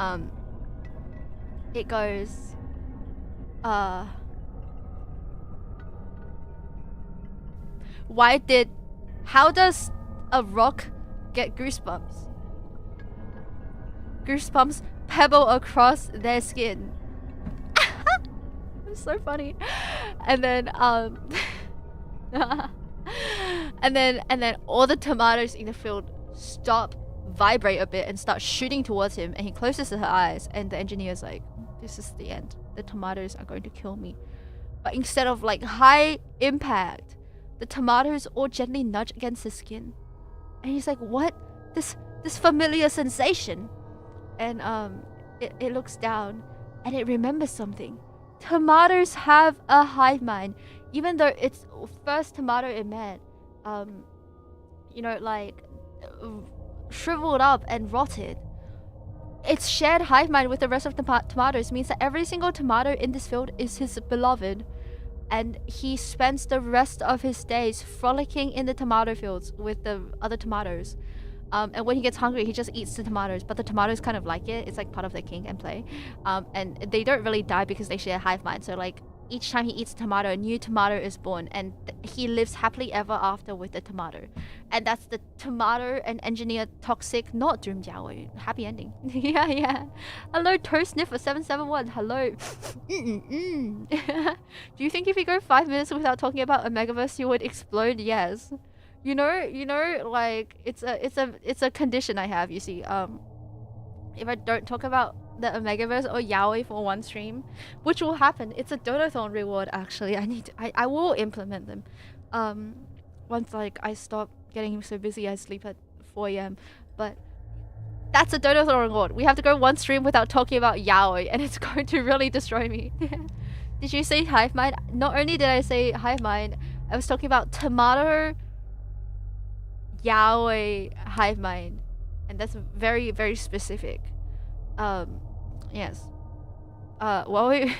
it goes, how does a rock get goosebumps? Goosebumps pebble across their skin. It's so funny. And then and then all the tomatoes in the field stop, vibrate a bit, and start shooting towards him, and he closes his eyes, and the engineer's like, this is the end. The tomatoes are going to kill me. But instead of like high impact, the tomatoes all gently nudge against his skin. And he's like, what? This familiar sensation. And it looks down and it remembers something. Tomatoes have a hive mind. Even though it's first tomato it met, you know, like shriveled up and rotted, its shared hive mind with the rest of the tomatoes means that every single tomato in this field is his beloved, and he spends the rest of his days frolicking in the tomato fields with the other tomatoes. And when he gets hungry, he just eats the tomatoes, but the tomatoes kind of like it. It's like part of their king and play. And they don't really die because they share hive mind. So like each time he eats a tomato, a new tomato is born, and he lives happily ever after with the tomato. And that's the tomato and engineer toxic, not doomed yaoi. Happy ending. yeah. Hello, Toe Sniffer 771. Hello. Do you think if you go 5 minutes without talking about Omegaverse, you would explode? Yes. You know, like it's a condition I have. You see, if I don't talk about the Omegaverse or yaoi for one stream, which will happen. It's a Donathon reward actually. I will implement them. Once like I stop getting so busy I sleep at 4 a.m. But that's a Donathon reward. We have to go one stream without talking about yaoi and it's going to really destroy me. Did you say hive mind? Not only did I say hive mind, I was talking about tomato yaoi hive mind. And that's very, very specific. Yes. Well, we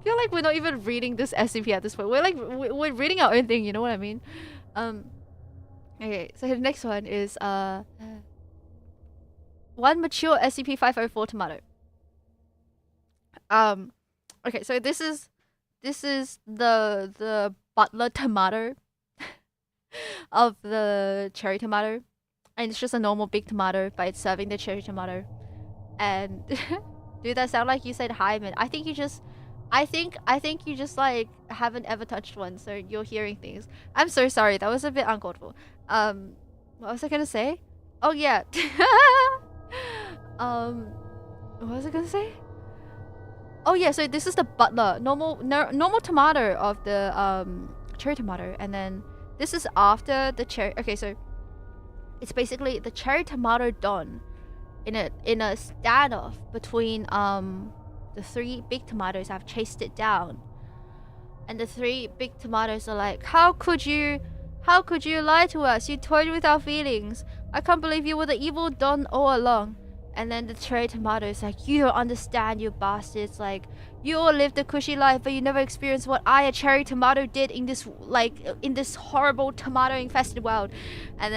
feel like we're not even reading this SCP at this point. We're like, we're reading our own thing, you know what I mean? Okay, so the next one is, one mature SCP-504 tomato. Okay, so this is the butler tomato of the cherry tomato. And it's just a normal big tomato, but it's serving the cherry tomato. And dude, that sound like you said hymen. I think you just like haven't ever touched one, so you're hearing things. I'm so sorry, that was a bit uncalled for. What was I gonna say? Oh yeah. What was I gonna say? Oh yeah, so this is the butler, normal tomato of the cherry tomato, and then this is after the cherry. Okay, so it's basically the cherry tomato done in a standoff between the 3 big tomatoes have chased it down, and the 3 big tomatoes are like, how could you lie to us? You toyed with our feelings. I can't believe you were the evil Don all along. And then the cherry tomato is like, you don't understand, you bastards. Like, you all lived a cushy life, but you never experienced what I, a cherry tomato, did in this horrible tomato infested world. And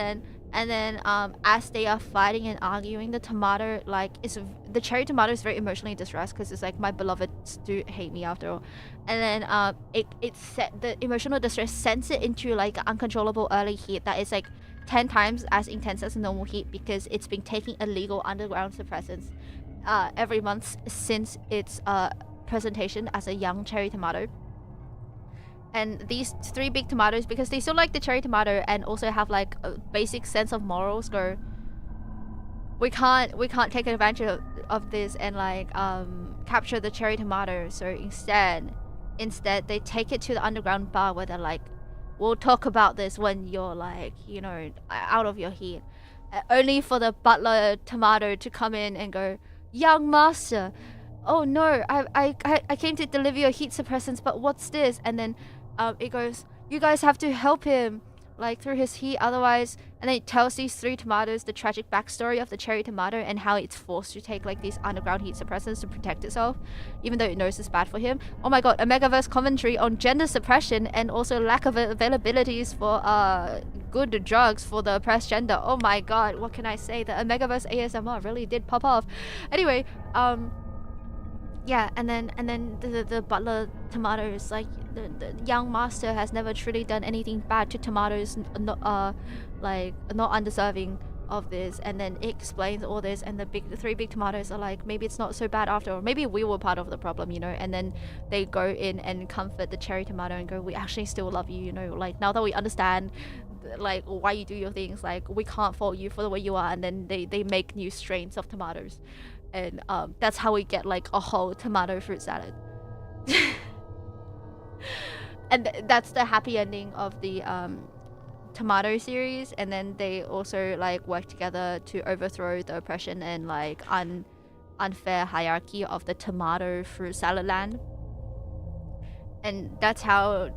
then as they are fighting and arguing, the tomato, like, the cherry tomato is very emotionally distressed because it's like, my beloveds do hate me after all. And then the emotional distress sends it into like uncontrollable early heat that is like 10 times as intense as a normal heat, because it's been taking illegal underground suppressants every month since its presentation as a young cherry tomato. And these 3 big tomatoes, because they still like the cherry tomato and also have like a basic sense of morals, go, we can't take advantage of this and like capture the cherry tomato. So instead they take it to the underground bar where they're like, we'll talk about this when you're like, you know, out of your heat. Only for the butler tomato to come in and go, young master, oh no, I came to deliver your heat suppressants, but what's this? And then it goes, you guys have to help him, like, through his heat, otherwise. And then it tells these 3 tomatoes the tragic backstory of the cherry tomato and how it's forced to take like these underground heat suppressants to protect itself, even though it knows it's bad for him. Oh my god, a Megaverse commentary on gender suppression and also lack of availabilities for good drugs for the oppressed gender. Oh my god, what can I say? The Megaverse ASMR really did pop off. Anyway, yeah, and then the butler tomato is like, the young master has never truly done anything bad to tomatoes, not undeserving of this. And then it explains all this, and the 3 big tomatoes are like, maybe it's not so bad after all, maybe we were part of the problem, you know. And then they go in and comfort the cherry tomato and go, we actually still love you, you know, like, now that we understand like why you do your things, like, we can't fault you for the way you are. And then they make new strains of tomatoes, and that's how we get like a whole tomato fruit salad. And that's the happy ending of the tomato series. And then they also like work together to overthrow the oppression and like unfair hierarchy of the tomato fruit salad land. And that's how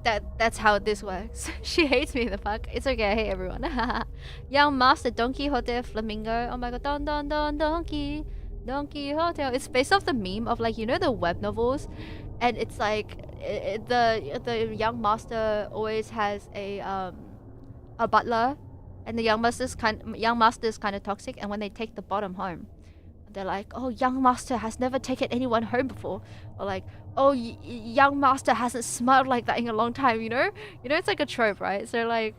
that's how this works. She hates me, the fuck. It's okay, I hate everyone. Young Master, Don Quixote, Flamingo. Oh my god, Don Quixote. It's based off the meme of, like, you know, the web novels, and it's like the young master always has a butler, and the young master is kind of toxic, and when they take the bottom home, they're like, oh, young master has never taken anyone home before, or like, oh, young master hasn't smiled like that in a long time, you know, it's like a trope, right? So like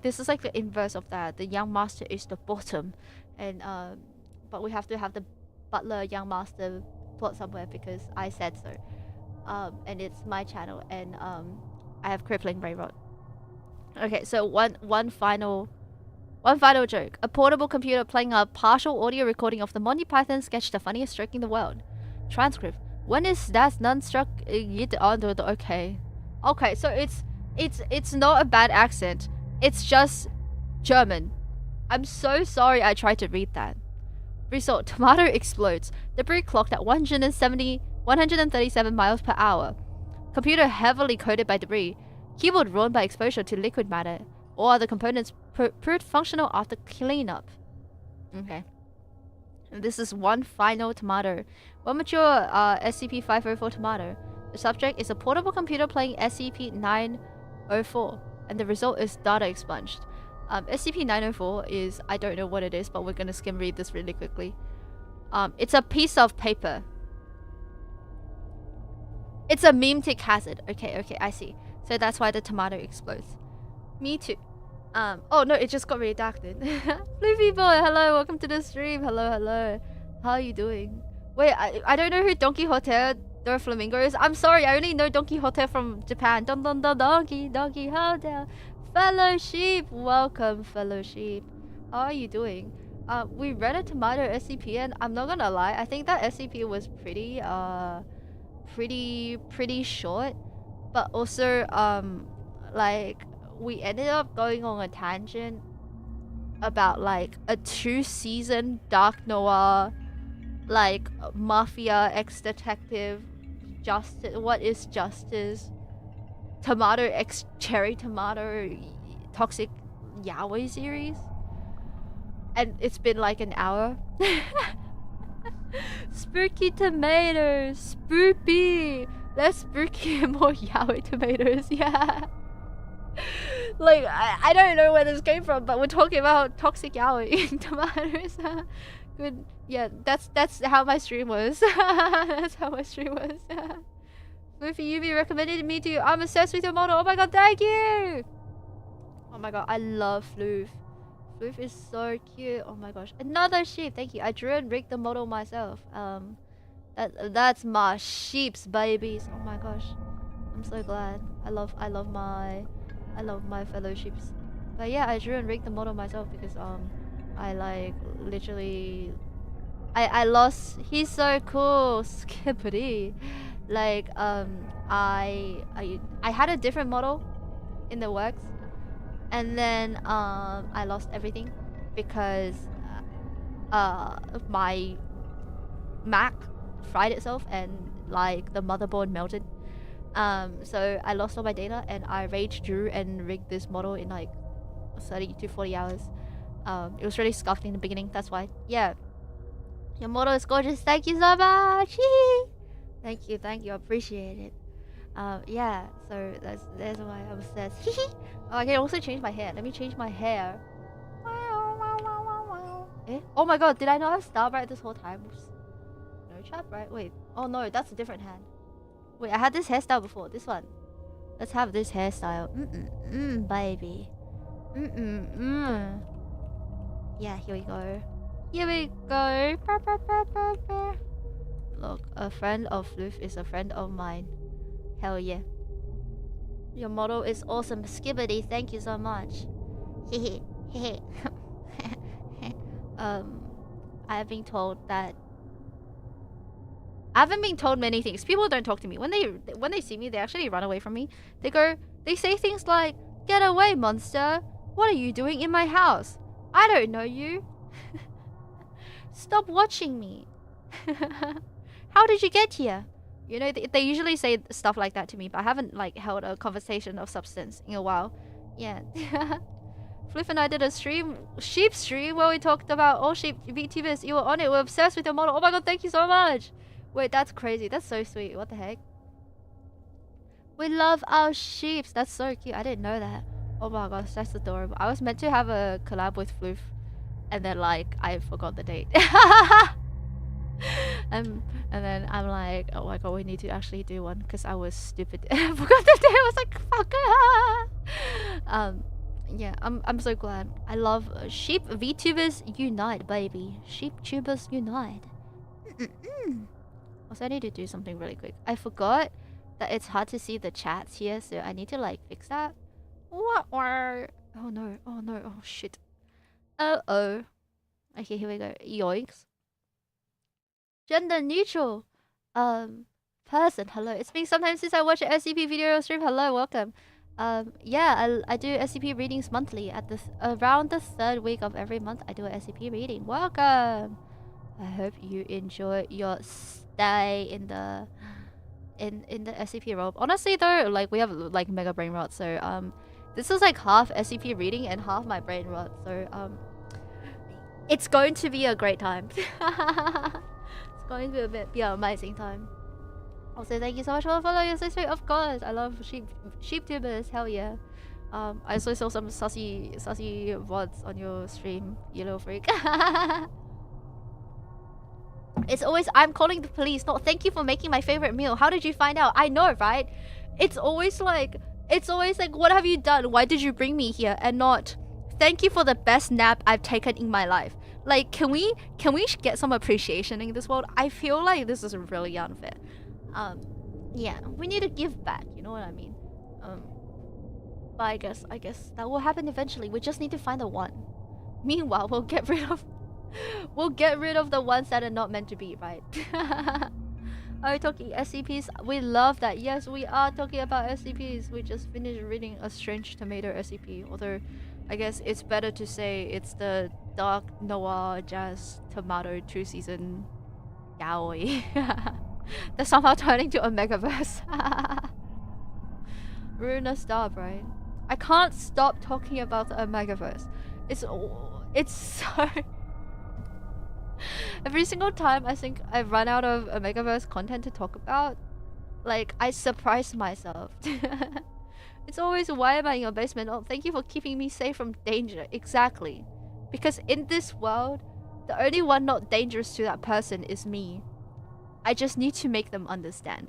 this is like the inverse of that. The young master is the bottom, and but we have to have the butler young master plot somewhere because I said so, and it's my channel, and I have crippling brain rot. Okay, so one final One final joke. A portable computer playing a partial audio recording of the Monty Python sketch The Funniest Joke in the World. Transcript. When is das non-struck under the okay. Okay, so it's not a bad accent. It's just German. I'm so sorry I tried to read that. Result. Tomato explodes. Debris clocked at 137 miles per hour. Computer heavily coated by debris. Keyboard ruined by exposure to liquid matter. All other components proved functional after cleanup. Okay. And this is one final tomato. One mature SCP-504 tomato. The subject is a portable computer playing SCP-904. And the result is data expunged. SCP-904 is... I don't know what it is, but we're gonna skim read this really quickly. It's a piece of paper. It's a meme-tic hazard. Okay, I see. So that's why the tomato explodes. Me too. Oh no, it just got redacted. Floofy boy, hello, welcome to the stream. Hello. How are you doing? Wait, I don't know who Don Quixote the Flamingo is. I'm sorry, I only know Don Quixote from Japan. Donkey, hold down. Fellow sheep, welcome, fellow sheep. How are you doing? We read a tomato SCP, and I'm not gonna lie, I think that SCP was pretty short, but also like we ended up going on a tangent about like a 2-season dark noir, like mafia ex-detective, justice, what is justice, tomato ex cherry tomato, toxic yaoi series, and it's been like an hour. Spooky tomatoes, spoopy. Less spooky and more yaoi tomatoes. Yeah. Like I don't know where this came from, but we're talking about toxic yaoi tomatoes. Good. Yeah, that's how my stream was. That's how my stream was. Luffy Yubi recommended me to. I'm obsessed with your model. Oh my god, thank you. Oh my god, I love Floof. Floof is so cute. Oh my gosh, another sheep. Thank you. I drew and rigged the model myself. That's my sheeps, babies. Oh my gosh, I'm so glad. I love my fellow sheeps. But yeah, I drew and rigged the model myself because I like literally I lost. He's so cool, Skippity. Like I had a different model in the works, and then I lost everything because my Mac fried itself and like the motherboard melted. So I lost all my data, and I rage drew and rigged this model in like 30 to 40 hours. It was really scuffed in the beginning, that's why. Yeah, your model is gorgeous. Thank you so much. Thank you, I appreciate it. Yeah, so that's why I'm obsessed. Oh, I can also change my hair. Let me change my hair. Eh? Oh my god, did I not have Starbright this whole time? No chat, right? Wait. Oh no, that's a different hand. Wait, I had this hairstyle before. This one. Let's have this hairstyle. Baby. Yeah, here we go. Look, a friend of Floof is a friend of mine. Hell yeah. Your model is awesome. Skibbity, thank you so much. I have been told that I haven't been told many things. People don't talk to me. When they see me, they actually run away from me. They say things like, "Get away, monster. What are you doing in my house? I don't know you. Stop watching me. How did you get here?" You know, they usually say stuff like that to me, but I haven't like held a conversation of substance in a while. Yeah. Floof and I did a sheep stream, where we talked about all sheep VTubers. You were on it. We're obsessed with your model. Oh my god, thank you so much. Wait, that's crazy. That's so sweet. What the heck? We love our sheeps. That's so cute. I didn't know that. Oh my gosh, that's adorable. I was meant to have a collab with Floof, and then like I forgot the date. And then I'm like, oh my god, we need to actually do one because I was stupid. I forgot the day. I was like, fuck. Yeah, I'm so glad. I love sheep VTubers unite, baby. Sheep tubers unite. Also, I need to do something really quick. I forgot that it's hard to see the chats here, so I need to like fix that. What? Oh no! Oh shit! Oh. Okay, here we go. Yoinks. Gender neutral. Person. Hello. It's been some time since I watched an SCP video stream. Hello, welcome. Yeah, I do SCP readings monthly. At the around the 3rd week of every month, I do an SCP reading. Welcome. I hope you enjoy your stay in the SCP robe. Honestly though, like we have like mega brain rot, so this is like half SCP reading and half my brain rot. So it's going to be a great time. It's going to be an amazing time. Also, thank you so much for the follow. You're so sweet. Of course, I love sheep tubers. Hell yeah. I also saw some sussy VODs on your stream, you little freak. It's always, I'm calling the police. No, thank you for making my favorite meal. How did you find out? I know, right? It's always like, what have you done? Why did you bring me here? And not, thank you for the best nap I've taken in my life. Like, can we get some appreciation in this world? I feel like this is really unfair. Yeah, we need to give back. You know what I mean? But I guess that will happen eventually. We just need to find the one. Meanwhile, we'll get rid of the ones that are not meant to be, right? Are we talking SCPs? We love that. Yes, we are talking about SCPs. We just finished reading a Strange Tomato SCP. Although, I guess it's better to say it's the Dark Noir Jazz Tomato 2-season yaoi. They're somehow turning to a megaverse. Ruuna Starbright. I can't stop talking about a megaverse. It's so... Every single time I think I run out of a megaverse content to talk about, like, I surprise myself. It's always, why am I in your basement? Oh, thank you for keeping me safe from danger. Exactly. Because in this world, the only one not dangerous to that person is me. I just need to make them understand.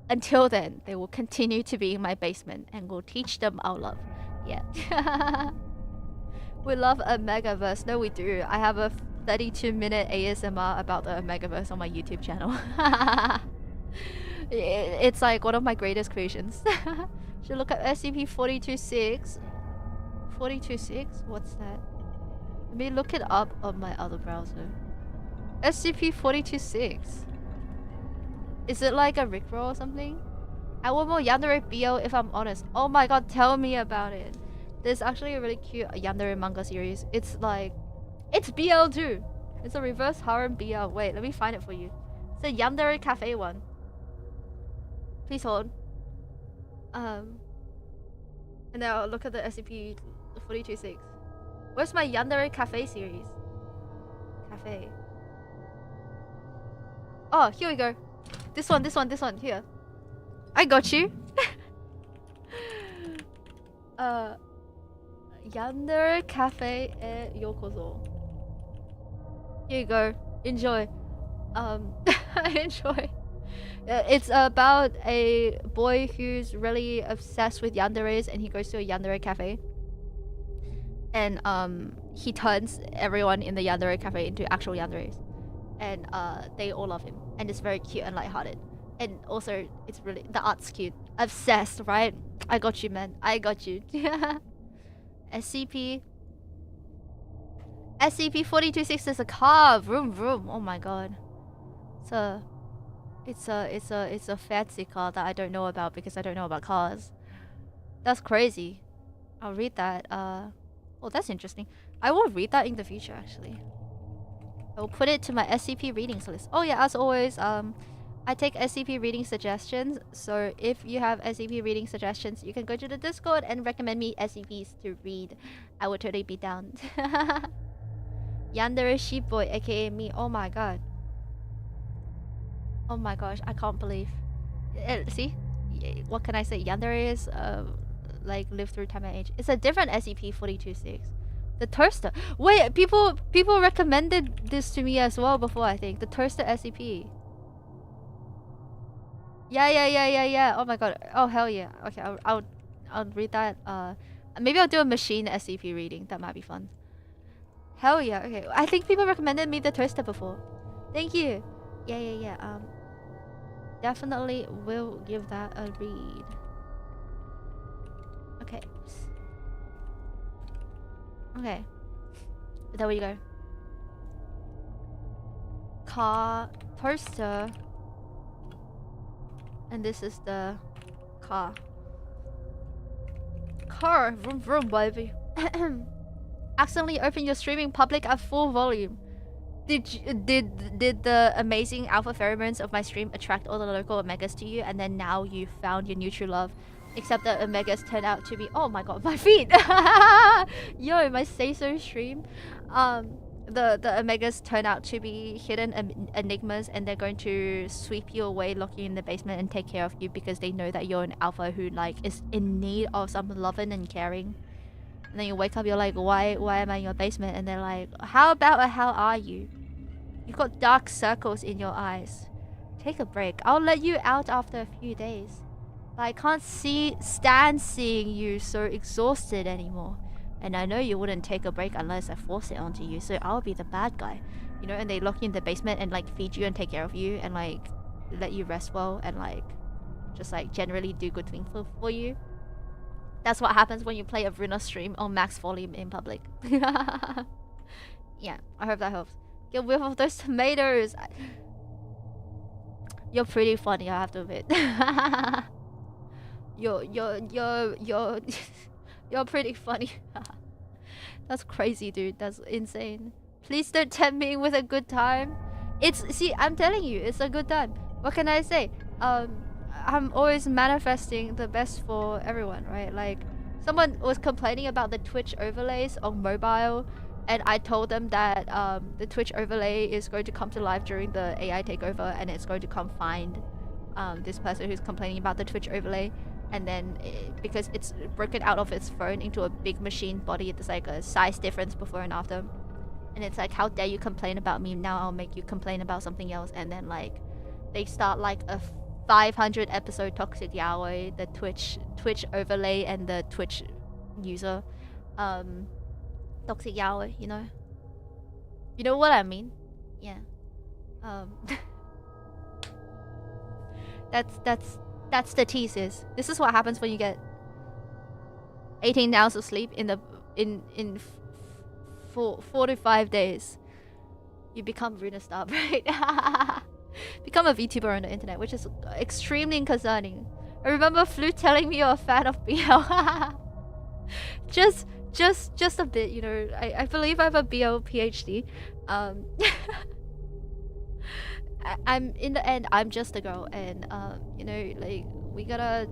Until then, they will continue to be in my basement and will teach them our love. Yeah. We love a megaverse. No, we do. I have a 32-minute ASMR about the megaverse on my YouTube channel. It's like one of my greatest creations. Should look at SCP 426. 426? What's that? Let me look it up on my other browser. SCP 426. Is it like a Rickroll or something? I want more yandere BL if I'm honest. Oh my god, tell me about it. There's actually a really cute yandere manga series. It's like... It's BL too! It's a reverse harem BL. Wait, let me find it for you. It's a yandere cafe one. Please hold. And now look at the SCP 426. Where's my yandere cafe series? Cafe. Oh, here we go. This one, here. I got you. Yandere Cafe e Yokozo. Here you go. Enjoy. Enjoy. It's about a boy who's really obsessed with yanderes and he goes to a yandere cafe. And he turns everyone in the yandere cafe into actual yanderes. And they all love him. And it's very cute and lighthearted. And also, it's really... The art's cute. Obsessed, right? I got you, man. I got you. SCP 426 is a car. Vroom vroom. Oh my god. It's a fancy car that I don't know about because I don't know about cars. That's crazy. I'll read that. Oh, that's interesting. I will read that in the future, actually. I will put it to my SCP readings list. Oh yeah, as always, I take SCP reading suggestions. So if you have SCP reading suggestions, you can go to the Discord and recommend me SCPs to read. I would totally be down. Yandere Sheep Boy, aka me. Oh my god. Oh my gosh, I can't believe. See? What can I say? Yandere is like live through time and age. It's a different SCP 426. The Toaster. Wait, people recommended this to me as well before, I think. The Toaster SCP. Yeah. Oh my god. Oh hell yeah. Okay, I'll read that. Maybe I'll do a machine SCP reading. That might be fun. Hell yeah. Okay. I think people recommended me the Toaster before. Thank you. Yeah. Definitely will give that a read. Okay. Okay. There we go. Car, toaster, and this is the car. Car, vroom vroom, baby. Accidentally open your streaming public at full volume. Did the amazing alpha pheromones of my stream attract all the local omegas to you, and then now you found your new true love? Except that omegas turned out to be, oh my god, my feet. Yo, my say so stream. The omegas turn out to be hidden enigmas, and they're going to sweep you away, lock you in the basement, and take care of you because they know that you're an alpha who like is in need of some loving and caring. And then you wake up, you're like, why am I in your basement? And they're like, how about a hell are you? You've got dark circles in your eyes. Take a break. I'll let you out after a few days. But I can't stand seeing you so exhausted anymore. And I know you wouldn't take a break unless I force it onto you, so I'll be the bad guy. You know, and they lock you in the basement and like feed you and take care of you and like let you rest well and like just like generally do good things for you. That's what happens when you play a Ruuna stream on max volume in public. Yeah, I hope that helps. Get whiff of those tomatoes. You're pretty funny, I have to admit. You're pretty funny. That's crazy, dude. That's insane. Please don't tempt me with a good time. See, I'm telling you, it's a good time. What can I say? I'm always manifesting the best for everyone, right? Like, someone was complaining about the Twitch overlays on mobile, and I told them that the Twitch overlay is going to come to life during the AI takeover, and it's going to come find this person who's complaining about the Twitch overlay. And then because it's broken out of its phone into a big machine body, it's like a size difference before and after. And it's like, how dare you complain about me, now I'll make you complain about something else. And then like they start like a 500 episode toxic yaoi, the Twitch overlay and the Twitch user toxic yaoi, you know what I mean? Yeah. That's the thesis. This is what happens when you get 18 hours of sleep in 4 to 5 days. You become Ruuna Starbright. Become a VTuber on the internet, which is extremely concerning. I remember Flute telling me you're a fan of BL. just a bit, you know. I believe I have a BL PhD. I'm in the end, I'm just a girl, and you know, like we gotta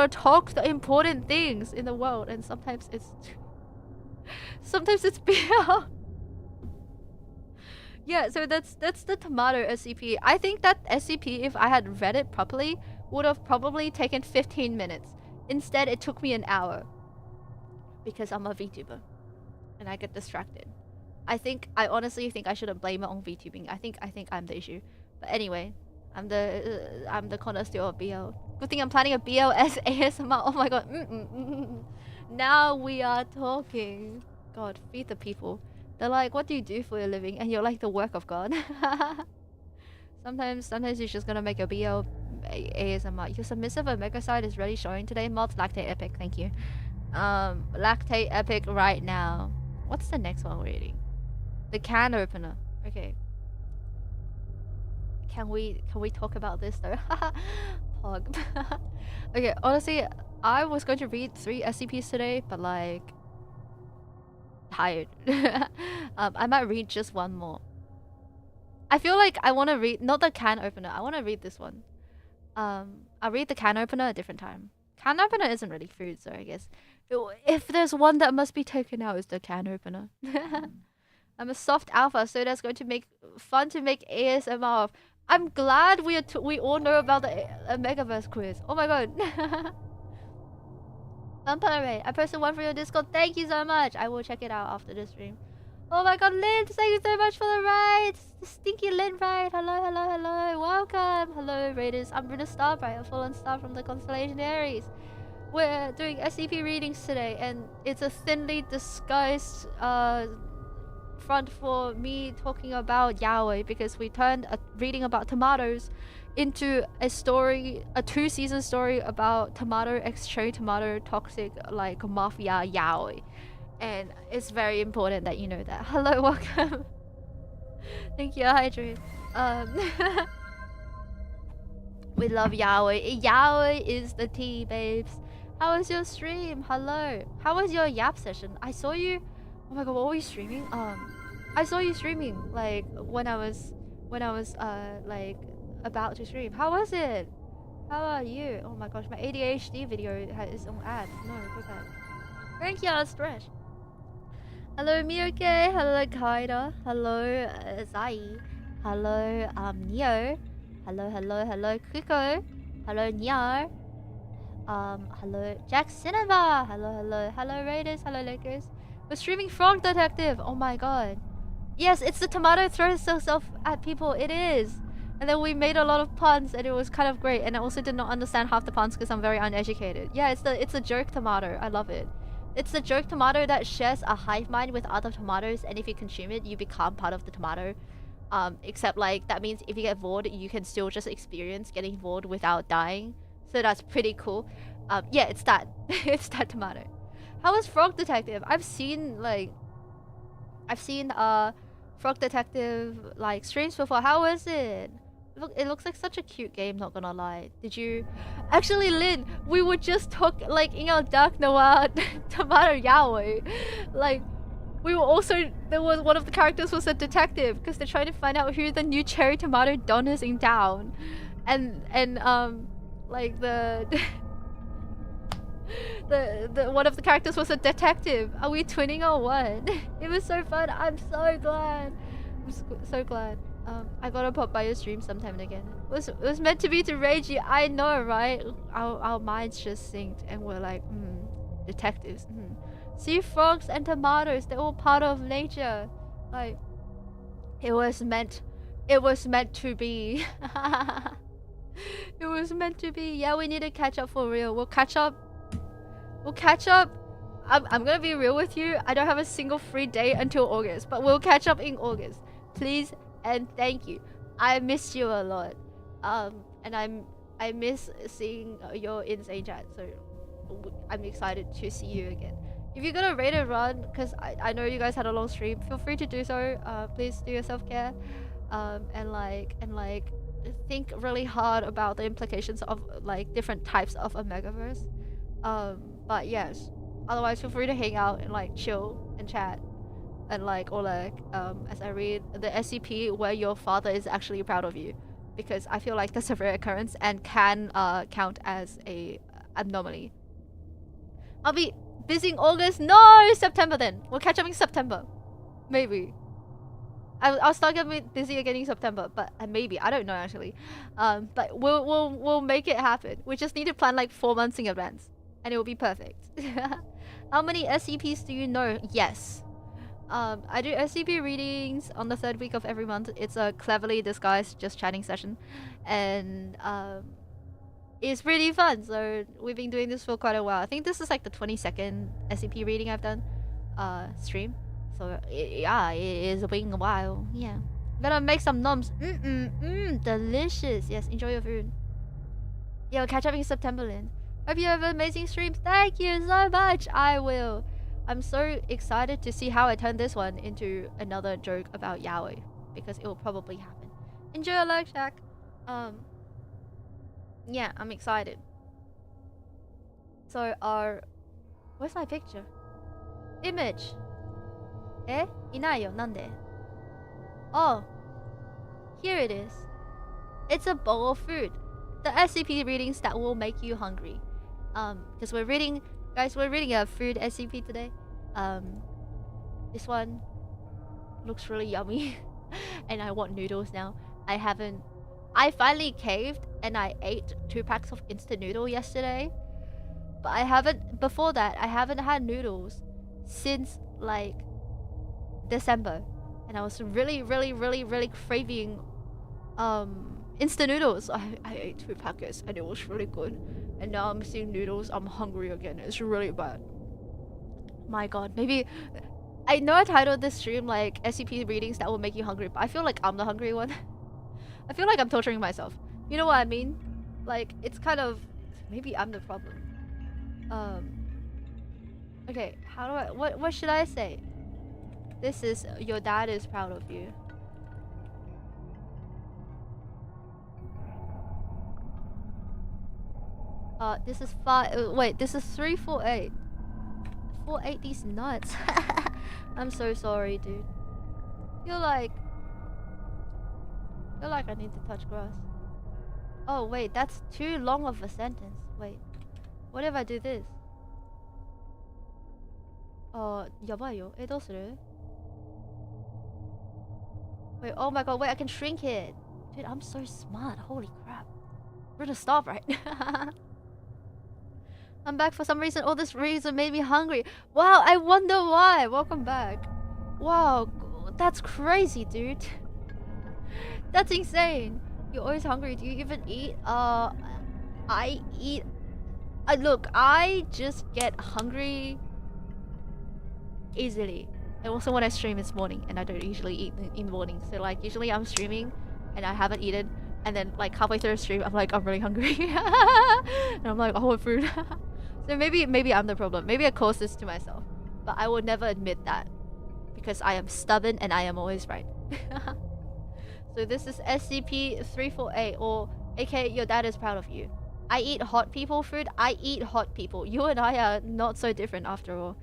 talk the important things in the world, and sometimes it's BL. Yeah, so that's the tomato SCP. I think that SCP, if I had read it properly, would have probably taken 15 minutes. Instead, it took me an hour because I'm a VTuber and I get distracted. I honestly think I shouldn't blame it on VTubing. I think I'm the issue. But anyway, I'm the connoisseur of BL. Good thing I'm planning a BLS ASMR. Oh my god. Now we are talking. God, feed the people. They're like, what do you do for a living? And you're like, the work of God. Sometimes you're just gonna make a BL ASMR. Your submissive omega side is really showing today. Mods lactate epic, thank you. Lactate epic right now. What's the next one we're reading? The can opener. Okay. Can we talk about this though? Pog. Okay, honestly, I was going to read 3 SCPs today, but like tired. I might read just one more. I feel like I want to read not the can opener. I want to read this one. I'll read the can opener a different time. Can opener isn't really food, so I guess if there's one that must be taken out, is the can opener. I'm a soft alpha, so that's going to make fun to make ASMR of. I'm glad we all know about the Megaverse quiz. Oh my god. Vampire Ray, I posted one for your Discord. Thank you so much. I will check it out after the stream. Oh my god, Lynn, thank you so much for the ride. Stinky Lynn ride. Hello. Welcome. Hello, Raiders. I'm Ruuna Starbright, a fallen star from the constellation Aries. We're doing SCP readings today, and it's a thinly disguised front for me talking about yaoi, because we turned a reading about tomatoes into a story, a 2-season story about tomato, ex-cherry tomato, toxic like mafia yaoi. And it's very important that you know that. Hello, welcome. Thank you, Hydrate. We love yaoi. Yaoi is the tea, babes. How was your stream? Hello. How was your yap session? I saw you. Oh my god, what were you streaming? I saw you streaming like when I was like about to stream. How was it? How are you? Oh my gosh, my ADHD video is on ad. No, go back. Thank you, Stretch. Hello, Miyoke. Hello, Kaida. Hello, Zai. Hello, Neo. Hello, Kiko. Hello, Nyar. Hello, Jack Cinema. Hello, Raiders. Hello, Lakers. We're streaming Frog Detective. Oh my god. Yes, it's the tomato throws itself at people. It is. And then we made a lot of puns, and it was kind of great. And I also did not understand half the puns because I'm very uneducated. Yeah, it's a jerk tomato. I love it. It's the jerk tomato that shares a hive mind with other tomatoes, and if you consume it, you become part of the tomato. Except like that means if you get bored, you can still just experience getting bored without dying. So that's pretty cool. Yeah, it's that. It's that tomato. How was Frog Detective? I've seen Frog Detective like streams before. How was it? Look, it looks like such a cute game, not gonna lie. Did you actually, Lynn, we would just talk like in our dark noir tomato yaoi. Like we were also, there was one of the characters was a detective because they're trying to find out who the new cherry tomato don is in town. And like the one of the characters was a detective. Are we twinning or what? It was so fun. I'm so glad. I'm so glad. I gotta pop by your stream sometime again. It was meant to be to rage you. I know, right? Our minds just synced and we're like, detectives. Sea frogs and tomatoes, they're all part of nature. Like, it was meant to be. It was meant to be. Yeah, we need to catch up for real. We'll catch up. I'm gonna be real with you. I don't have a single free day until August, but we'll catch up in August. Please and thank you. I miss you a lot. And I miss seeing your insane chat. So I'm excited to see you again. If you're gonna raid and run, because I know you guys had a long stream, feel free to do so. Please do your self-care. And think really hard about the implications of like different types of a megaverse. But yes, otherwise feel free to hang out and like chill and chat and like, or like as I read the SCP where your father is actually proud of you, because I feel like that's a rare occurrence and can count as a anomaly. I'll be busy in August. No, September then. We'll catch up in September, maybe. I'll start getting busy again in September, but maybe, I don't know actually. But we'll make it happen. We just need to plan like 4 months in advance, and it will be perfect. How many SCPs do you know? Yes. I do SCP readings on the 3rd week of every month. It's a cleverly disguised just chatting session, and it's really fun. So we've been doing this for quite a while. I think this is like the 22nd SCP reading I've done stream. So yeah, it is been a while. Yeah, gonna make some noms. Delicious. Yes, enjoy your food. Yeah, we'll catch up in September, Lynn. Hope you have an amazing stream. Thank you so much. I will. I'm so excited to see how I turn this one into another joke about yaoi, because it will probably happen. Enjoy your life, Shack. Yeah, I'm excited. So where's my picture? Image. Eh? Inayo, nande? Oh, here it is. It's a bowl of food. The SCP readings that will make you hungry. Because we're reading a food SCP today. This one looks really yummy. And I want noodles now. I finally caved and I ate 2 packs of instant noodle yesterday. But before that, I haven't had noodles since like December. And I was really craving instant noodles. I ate 2 packets and it was really good. And now I'm seeing noodles. I'm hungry again. It's really bad. My god, maybe I know I titled this stream like SCP readings that will make you hungry, but I feel like I'm the hungry one. I feel like I'm torturing myself. You know what I mean? Like, it's kind of, maybe I'm the problem. Okay, how do I... What should I say? This is... Your dad is proud of you. This is 5... wait, this is 348. 48 these nuts. I'm so sorry, dude. You're like I need to touch grass. Oh, wait, that's too long of a sentence. Wait. What if I do this? 여봐요. 에, どうする? Wait, oh my god, wait, I can shrink it. Dude, I'm so smart. Holy crap. We're gonna stop, right? I'm back for some reason. All this reason made me hungry. Wow, I wonder why. Welcome back. Wow, that's crazy, dude. That's insane. You're always hungry. Do you even eat? I eat. Look, I just get hungry easily. And also when I stream it's morning, and I don't usually eat in the morning. So like usually I'm streaming and I haven't eaten, and then like halfway through the stream I'm like, I'm really hungry. And I'm like, I want food. So maybe I'm the problem. Maybe I caused this to myself. But I will never admit that, because I am stubborn and I am always right. So this is SCP-348, or aka your dad is proud of you. I eat hot people food. I eat hot people. You and I are not so different after all.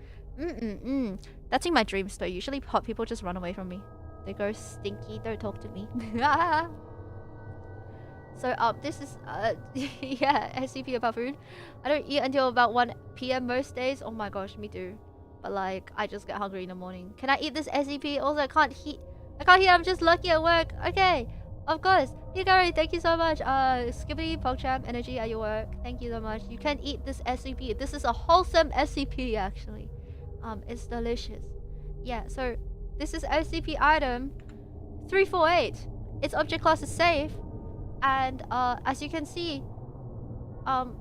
That's in my dreams though. Usually hot people just run away from me. They go stinky, don't talk to me. So this is yeah, SCP about food. I don't eat until about 1 PM most days. Oh my gosh, me too. But like I just get hungry in the morning. Can I eat this SCP? Also I can't eat, I'm just lucky at work. Okay, of course. Hey Gary, thank you so much. Skibbity PogChamp energy at your work. Thank you so much. You can eat this SCP. This is a wholesome SCP actually. It's delicious. Yeah, so this is SCP item 348. Its object class is safe. And as you can see,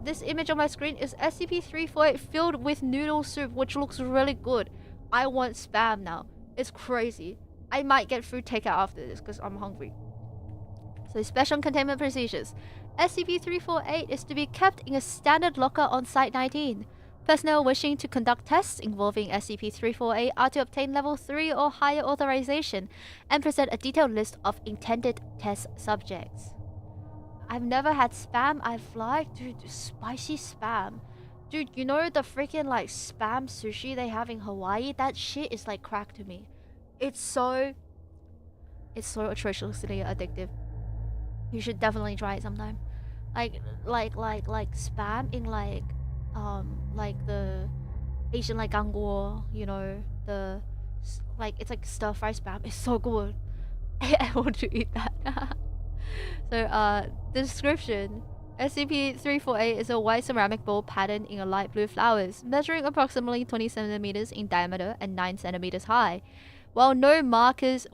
this image on my screen is SCP-348 filled with noodle soup, which looks really good. I want spam now. It's crazy. I might get food takeout after this because I'm hungry. So special containment procedures. SCP-348 is to be kept in a standard locker on Site-19. Personnel wishing to conduct tests involving SCP-348 are to obtain level 3 or higher authorization and present a detailed list of intended test subjects. I've never had spam. I've liked, dude, spicy spam. Dude, you know the freaking like spam sushi they have in Hawaii? That shit is like crack to me. It's so atrociously addictive. You should definitely try it sometime. Like spam in like the Asian like ganguo, you know, the like it's like stir fry spam. It's so good. I want to eat that. So the description: SCP-348 is a white ceramic bowl patterned in a light blue flowers, measuring approximately 20 centimeters in diameter and 9 centimeters high. While no maker's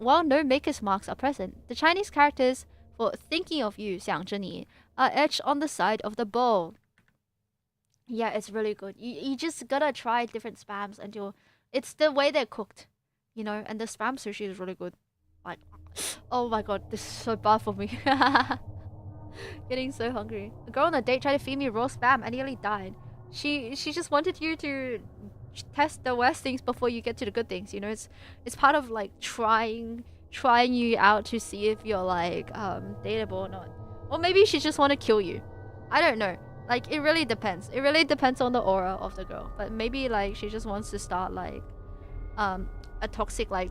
marks are present, the Chinese characters for "thinking of you" 想着你 are etched on the side of the bowl. Yeah, it's really good. You just gotta try different spams until it's the way they're cooked, you know. And the spam sushi is really good. Like, oh my god, this is so bad for me. Getting so hungry. A girl on a date tried to feed me raw spam. I nearly died. She just wanted you to test the worst things before you get to the good things. You know, it's part of like trying you out to see if you're like dateable or not. Or maybe she just want to kill you. I don't know. Like, it really depends. It really depends on the aura of the girl. But maybe like she just wants to start like a toxic like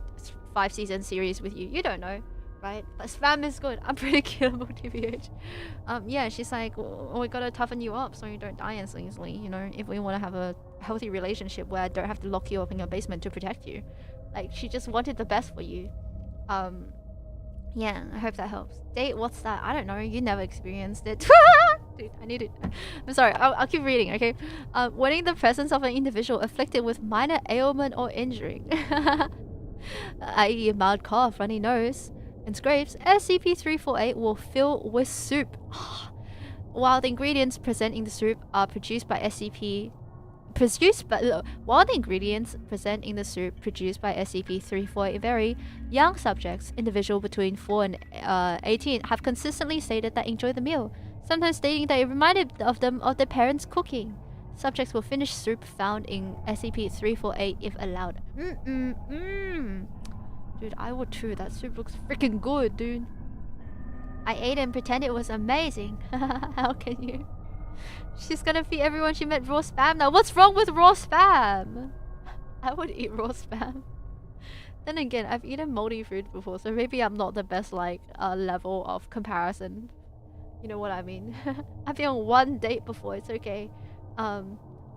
5-season series with you. You don't know, right? But spam is good. I'm pretty killable, TBH. Yeah, she's like, well, we gotta toughen you up so you don't die as easily. You know, if we want to have a healthy relationship where I don't have to lock you up in your basement to protect you. Like, she just wanted the best for you. Yeah, I hope that helps. Date, what's that? I don't know. You never experienced it. Dude, I need it. I'm sorry. I'll keep reading, okay? When in the presence of an individual afflicted with minor ailment or injury, i.e. a mild cough, runny nose, and scrapes, SCP-348 will fill with soup. While the ingredients present in the soup are produced by while the ingredients present in the soup produced by SCP-348 vary, young subjects, individual between 4 and 18, have consistently stated that enjoy the meal, sometimes stating that it reminded of them of their parents' cooking. Subjects will finish soup found in SCP-348 if allowed. Dude, I would too. That soup looks freaking good, dude. I ate and pretended it was amazing. How can you? She's gonna feed everyone she met raw spam now. What's wrong with raw spam? I would eat raw spam. Then again, I've eaten moldy food before, so maybe I'm not the best like level of comparison. You know what I mean? I've been on one date before. It's okay.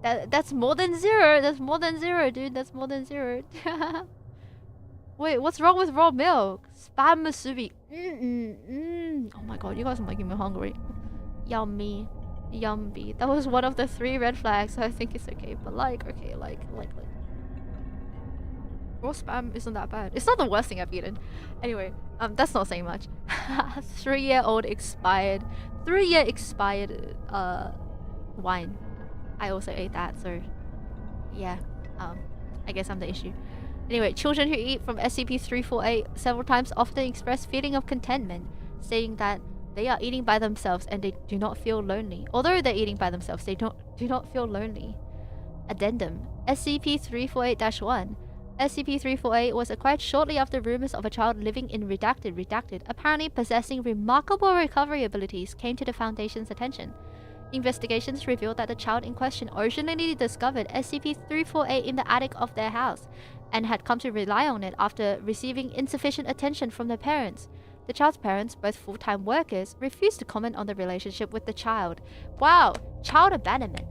That's more than 0. That's more than 0, dude. That's more than 0. Wait, what's wrong with raw milk? Spam musubi. Oh my god, you guys are making me hungry. Yummy. Yummy. That was one of the 3 red flags, so I think it's okay. But like, okay, like. Raw spam isn't that bad. It's not the worst thing I've eaten. Anyway, that's not saying much. 3-year-old expired. 3-year expired wine. I also ate that, so yeah. I guess I'm the issue. Anyway, children who eat from SCP-348 several times often express feeling of contentment, saying that they are eating by themselves and they do not feel lonely. Although they're eating by themselves, they do not feel lonely. Addendum: SCP-348-1. SCP-348 was acquired shortly after rumors of a child living in redacted, apparently possessing remarkable recovery abilities, came to the Foundation's attention. Investigations revealed that the child in question originally discovered SCP-348 in the attic of their house and had come to rely on it after receiving insufficient attention from their parents. The child's parents, both full-time workers, refused to comment on the relationship with the child. Wow, child abandonment.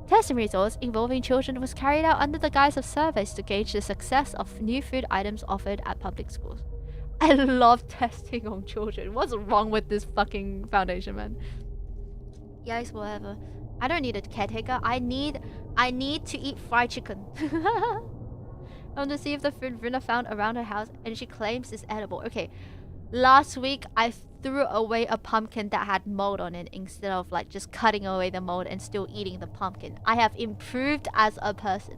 Testing results involving children was carried out under the guise of surveys to gauge the success of new food items offered at public schools. I love testing on children. What's wrong with this fucking foundation, man? Yes, whatever. I don't need a caretaker. I need to eat fried chicken. I want to see if the food Ruuna found around her house and she claims is edible. Okay, last week I threw away a pumpkin that had mold on it instead of like just cutting away the mold and still eating the pumpkin. I have improved as a person.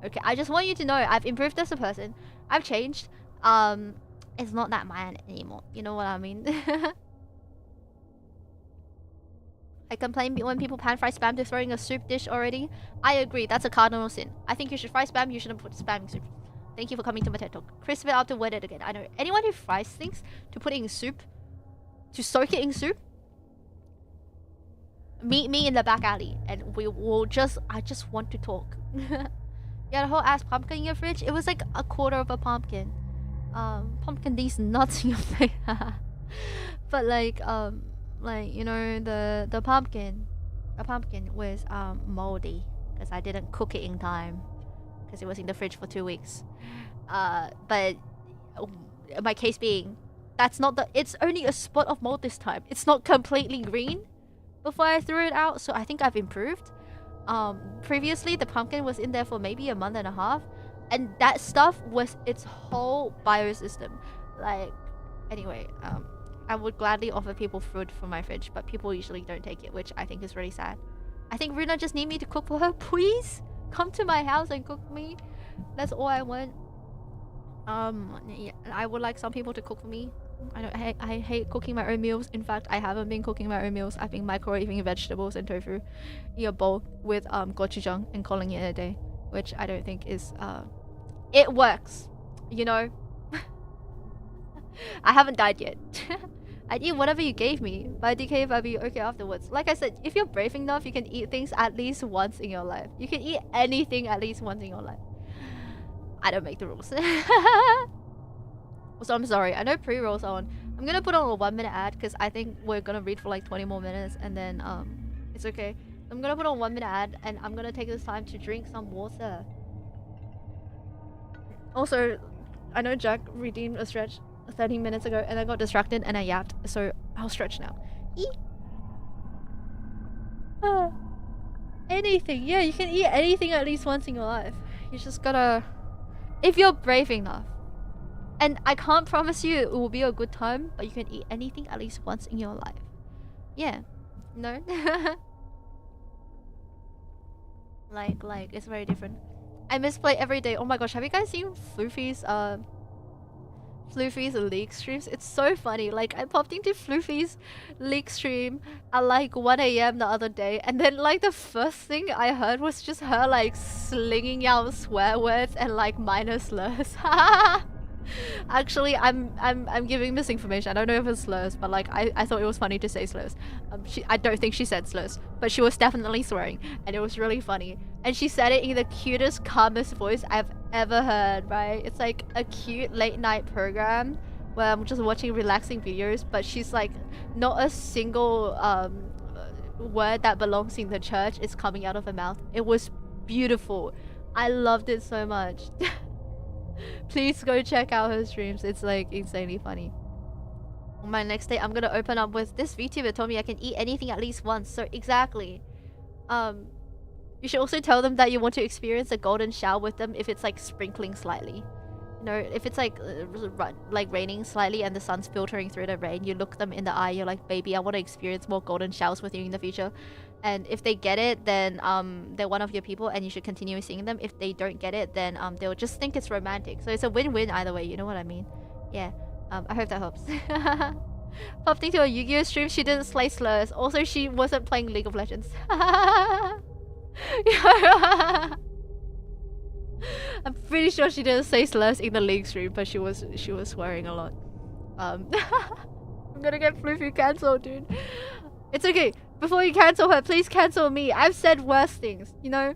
Okay, I just want you to know I've improved as a person. I've changed. It's not that man anymore. You know what I mean? I complain when people pan fry spam to throwing a soup dish already. I agree, that's a cardinal sin. I think you should fry spam, you shouldn't put spam in soup. Thank you for coming to my TED Talk. Crisp it up to wet it again. I know anyone who fries things to put it in soup, to soak it in soup, meet me in the back alley and we will I just want to talk. Yeah, the whole ass pumpkin in your fridge, it was like a quarter of a pumpkin. Pumpkin these nuts in your face. But like you know, the pumpkin was moldy because I didn't cook it in time because it was in the fridge for 2 weeks. But my case being, it's only a spot of mold this time. It's not completely green before I threw it out, so I think I've improved. Previously the pumpkin was in there for maybe a month and a half, and that stuff was its whole biosystem. Like, anyway, I would gladly offer people food from my fridge, but people usually don't take it, which I think is really sad. I think Ruuna just need me to cook for her. Please come to my house and cook me. That's all I want. Yeah, I would like some people to cook for me. I hate cooking my own meals. In fact, I haven't been cooking my own meals. I've been microwaving vegetables and tofu in a bowl with gochujang and calling it a day, which I don't think is it works, you know. I haven't died yet. I'd eat whatever you gave me, but I decay if I'd be okay afterwards. Like I said, if you're brave enough, you can eat things at least once in your life. You can eat anything at least once in your life. I don't make the rules. So I'm sorry, I know pre-rolls are on. I'm gonna put on a 1-minute ad because I think we're gonna read for like 20 more minutes and then it's okay. I'm gonna put on a 1-minute ad and I'm gonna take this time to drink some water. Also, I know Jack redeemed a stretch 30 minutes ago and I got distracted and I yapped, so I'll stretch now. Anything, yeah, you can eat anything at least once in your life. You just gotta, if you're brave enough. And I can't promise you it will be a good time, but you can eat anything at least once in your life. Yeah, no. like it's very different. I misplay every day. Oh my gosh, have you guys seen Floofy's Floofy's leak streams. It's so funny. Like, I popped into Floofy's leak stream at like 1 a.m. the other day, and then like the first thing I heard was just her like slinging out swear words and like minor slurs. Actually, I'm giving misinformation. I don't know if it's slurs, but like I thought it was funny to say slurs. I don't think she said slurs, but she was definitely swearing, and it was really funny. And she said it in the cutest, calmest voice I've ever heard. Right? It's like a cute late night program where I'm just watching relaxing videos, but she's like, not a single word that belongs in the church is coming out of her mouth. It was beautiful. I loved it so much. Please go check out her streams. It's like insanely funny. On my next day, I'm gonna open up with this VTuber told me I can eat anything at least once. So exactly. You should also tell them that you want to experience a golden shower with them if it's like sprinkling slightly. You know, if it's like raining slightly and the sun's filtering through the rain, you look them in the eye, you're like, baby, I want to experience more golden showers with you in the future. And if they get it, then they're one of your people and you should continue seeing them. If they don't get it, then they'll just think it's romantic. So it's a win-win either way, you know what I mean? Yeah, I hope that helps. Popped into a Yu-Gi-Oh stream, she didn't slay slurs. Also, she wasn't playing League of Legends. I'm pretty sure she didn't say slurs in the League stream, but she was swearing a lot. I'm gonna get Floofy cancelled, dude. It's okay. Before you cancel her, please cancel me. I've said worse things, you know?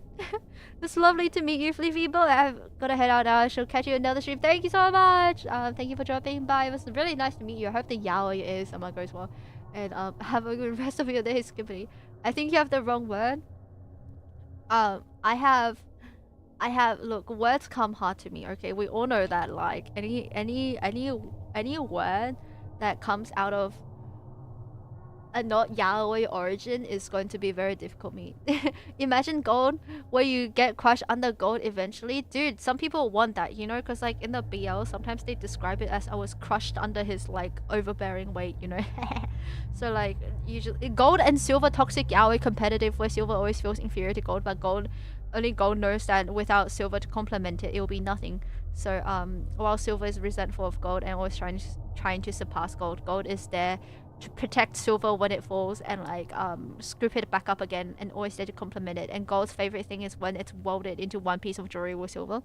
It's lovely to meet you, Floofy, but I've gotta head out now. I shall catch you in another stream. Thank you so much. Thank you for dropping by. It was really nice to meet you. I hope the yaoi is someone goes well. And have a good rest of your day, Skippity. I think you have the wrong word. I have look, words come hard to me, okay? We all know that, like any word that comes out of a not yaoi origin is going to be very difficult for me. Imagine gold, where you get crushed under gold eventually. Dude, some people want that, you know, because like in the BL, sometimes they describe it as I was crushed under his like overbearing weight, you know. So like usually gold and silver toxic yaoi competitive, where silver always feels inferior to gold, but only gold knows that without silver to complement it, it will be nothing. So while silver is resentful of gold and always trying to surpass gold, gold is there to protect silver when it falls and like scoop it back up again, and always there to complement it. And gold's favorite thing is when it's welded into one piece of jewelry with silver.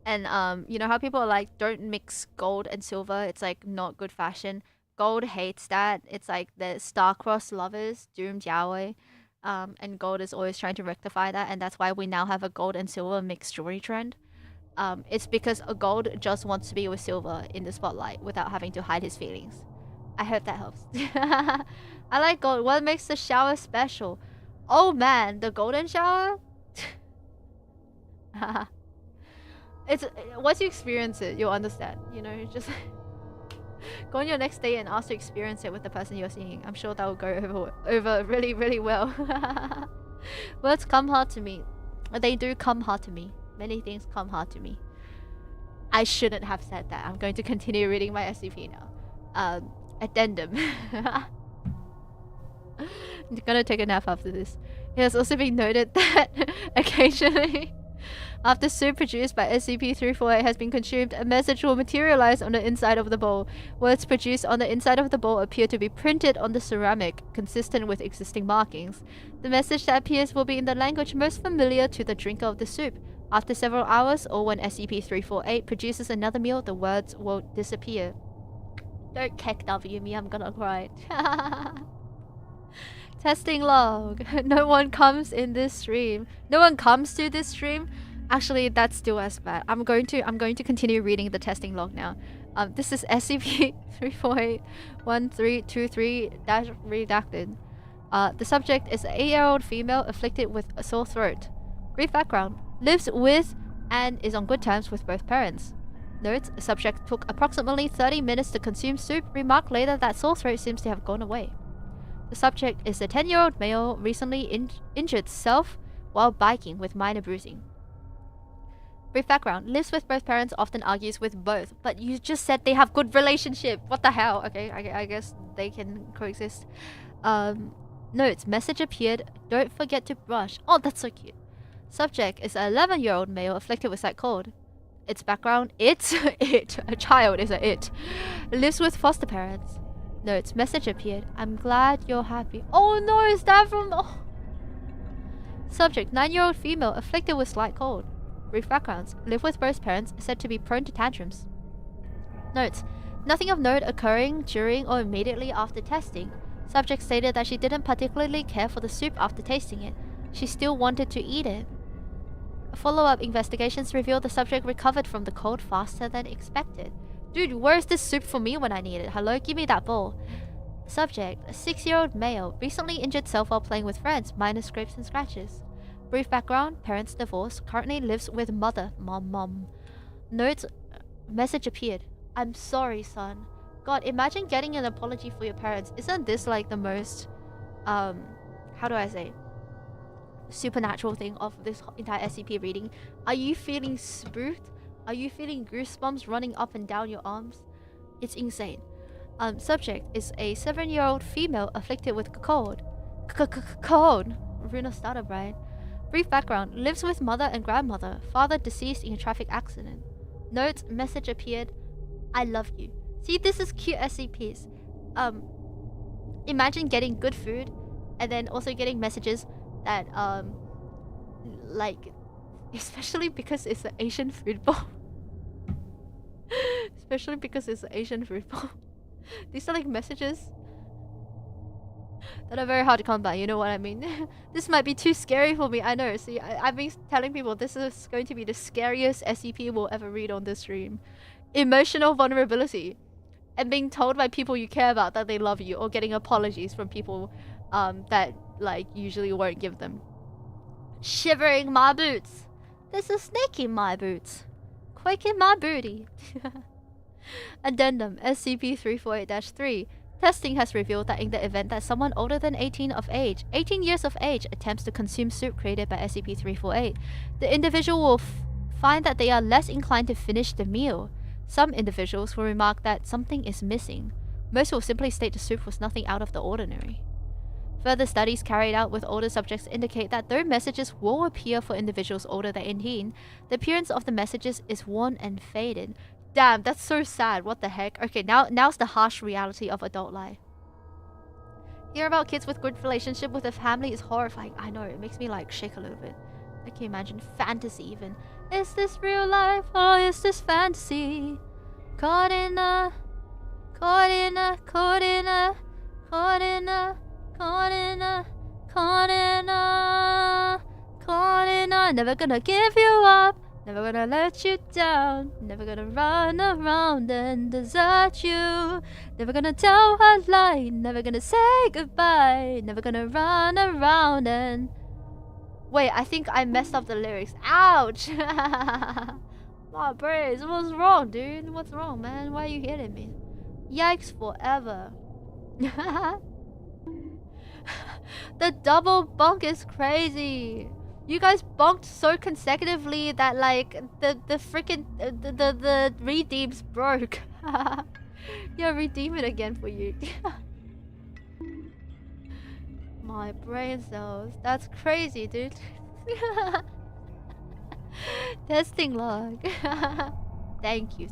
And you know how people are like, don't mix gold and silver, it's like not good fashion. Gold hates that. It's like the star-crossed lovers, doomed yaoi. And gold is always trying to rectify that, and that's why we now have a gold and silver mixed jewelry trend. It's because a gold just wants to be with silver in the spotlight without having to hide his feelings. I hope that helps. I like gold. What makes the shower special? Oh man, the golden shower? It's once you experience it, you'll understand. You know, just go on your next day and ask to experience it with the person you're seeing. I'm sure that will go over really, really well. Words come hard to me. They do come hard to me. Many things come hard to me. I shouldn't have said that. I'm going to continue reading my SCP now. Addendum. I'm gonna take a nap after this. It has also been noted that occasionally, after soup produced by SCP-348 has been consumed, a message will materialize on the inside of the bowl. Words produced on the inside of the bowl appear to be printed on the ceramic, consistent with existing markings. The message that appears will be in the language most familiar to the drinker of the soup. After several hours, or when SCP-348 produces another meal, the words will disappear. Don't KEKW me, I'm gonna cry. Testing log. No one comes in this stream. No one comes to this stream. Actually, that's still as bad. I'm going to continue reading the testing log now. This is SCP-348-1323-redacted. The subject is an 8-year-old female afflicted with a sore throat. Brief background: lives with and is on good terms with both parents. Notes: the subject took approximately 30 minutes to consume soup. Remarked later that sore throat seems to have gone away. The subject is a 10-year-old male, recently injured self while biking with minor bruising. Brief background: lives with both parents, often argues with both. But you just said they have good relationship. What the hell? Okay, I guess they can coexist. Notes: message appeared. Don't forget to brush. Oh, that's so cute. Subject is an 11-year-old male afflicted with sight cold. Its background, a child is a it. Lives with foster parents. Notes, message appeared. I'm glad you're happy. Oh no, is that from... Oh. Subject, 9-year-old female afflicted with slight cold. Brief backgrounds, live with both parents, said to be prone to tantrums. Notes, nothing of note occurring during or immediately after testing. Subject stated that she didn't particularly care for the soup after tasting it. She still wanted to eat it. Follow-up investigations revealed the subject recovered from the cold faster than expected. Dude, where's this soup for me when I need it? Hello, give me that bowl. Subject, a 6-year-old male, recently injured self while playing with friends, minor scrapes and scratches. Brief background, parents divorced, currently lives with mother, mom. Notes, message appeared. I'm sorry, son. God, imagine getting an apology for your parents. Isn't this like the most, how do I say, supernatural thing of this entire SCP reading? Are you feeling spooked? Are you feeling goosebumps running up and down your arms? It's insane. Subject is a 7-year-old female afflicted with cold. Cold. Ruuna Starbright. Brief background, lives with mother and grandmother. Father deceased in a traffic accident. Notes, message appeared. I love you. See, this is cute SCPs. Imagine getting good food and then also getting messages that, like, especially because it's an Asian food bowl. Especially because it's an Asian food bowl. These are like messages that are very hard to come by, you know what I mean? This might be too scary for me, I know. See, I've been telling people this is going to be the scariest SCP we'll ever read on this stream. Emotional vulnerability. And being told by people you care about that they love you, or getting apologies from people that like usually won't give them. Shivering my boots. There's a snake in my boots. Quaking my booty. Addendum SCP-348-3. Testing has revealed that in the event that someone older than 18 years of age attempts to consume soup created by SCP-348, the individual will find that they are less inclined to finish the meal. Some individuals will remark that something is missing. Most will simply state the soup was nothing out of the ordinary. Further studies carried out with older subjects indicate that though messages will appear for individuals older than 18, the appearance of the messages is worn and faded. Damn, that's so sad. What the heck? Okay, now's the harsh reality of adult life. Hear about kids with good relationship with their family is horrifying. I know, it makes me like shake a little bit. I can imagine fantasy even. Is this real life or is this fantasy? Caught in a never gonna give you up, never gonna let you down, never gonna run around and desert you, never gonna tell a lie, never gonna say goodbye, never gonna run around and... Wait, I think I messed up the lyrics. Ouch! My brains, what's wrong, dude? What's wrong, man? Why are you hitting me? Yikes forever. The double bunk is crazy. You guys bunked so consecutively that like the freaking the redeems broke. Yeah, redeem it again for you. My brain cells. That's crazy, dude. Testing log. Thank you.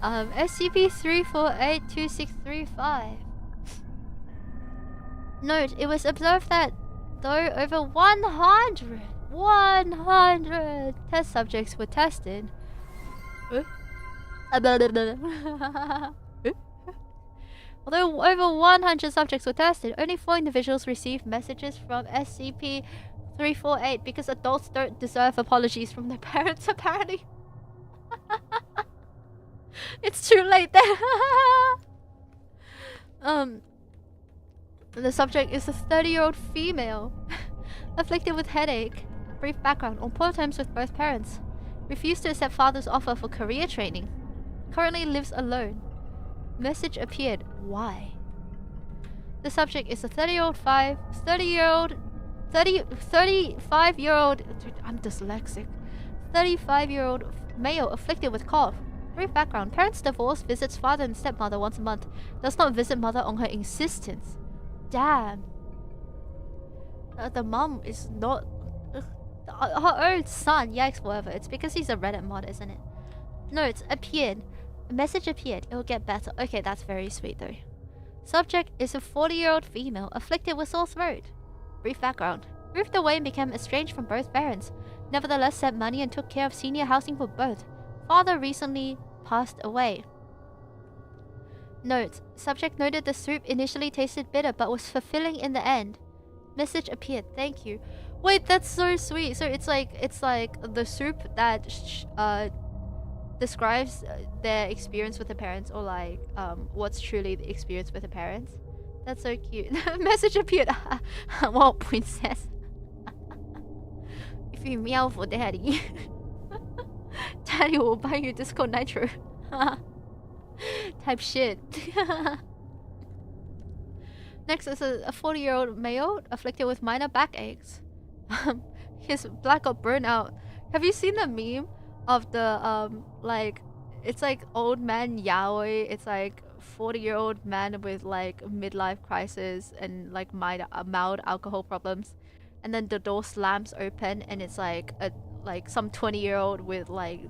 SCP-348-2635. Note, it was observed that though over 100 test subjects were tested. Although over 100 subjects were tested, only 4 individuals received messages from SCP-348 because adults don't deserve apologies from their parents, apparently. It's too late then. The subject is a 30-year-old female afflicted with headache. Brief background, on poor terms with both parents. Refused to accept father's offer for career training. Currently lives alone. Message appeared. Why? The subject is a 35-year-old. Dude, I'm dyslexic. 35-year-old male afflicted with cough. Brief background. Parents divorced, visits father and stepmother once a month. Does not visit mother on her insistence. Damn. The mom is not... Her own son. Yikes, whatever. It's because he's a Reddit mod, isn't it? Notes appeared. A message appeared. It will get better. Okay, that's very sweet though. Subject is a 40-year-old female afflicted with sore throat. Brief background. Moved away and became estranged from both parents. Nevertheless, sent money and took care of senior housing for both. Father recently passed away. Note. Subject noted the soup initially tasted bitter but was fulfilling in the end. Message appeared. Thank you. Wait, that's so sweet. So it's like the soup that describes their experience with the parents, or like what's truly the experience with the parents. That's so cute. Message appeared. Wow, princess. If you meow for daddy, daddy will buy you Disco Nitro. Type shit. Next is a 40-year-old male afflicted with minor backaches. His black got burnt out. Have you seen the meme of the like, it's like old man yaoi? It's like 40-year-old man with like midlife crisis and like mild alcohol problems, and then the door slams open and it's like some 20-year-old with like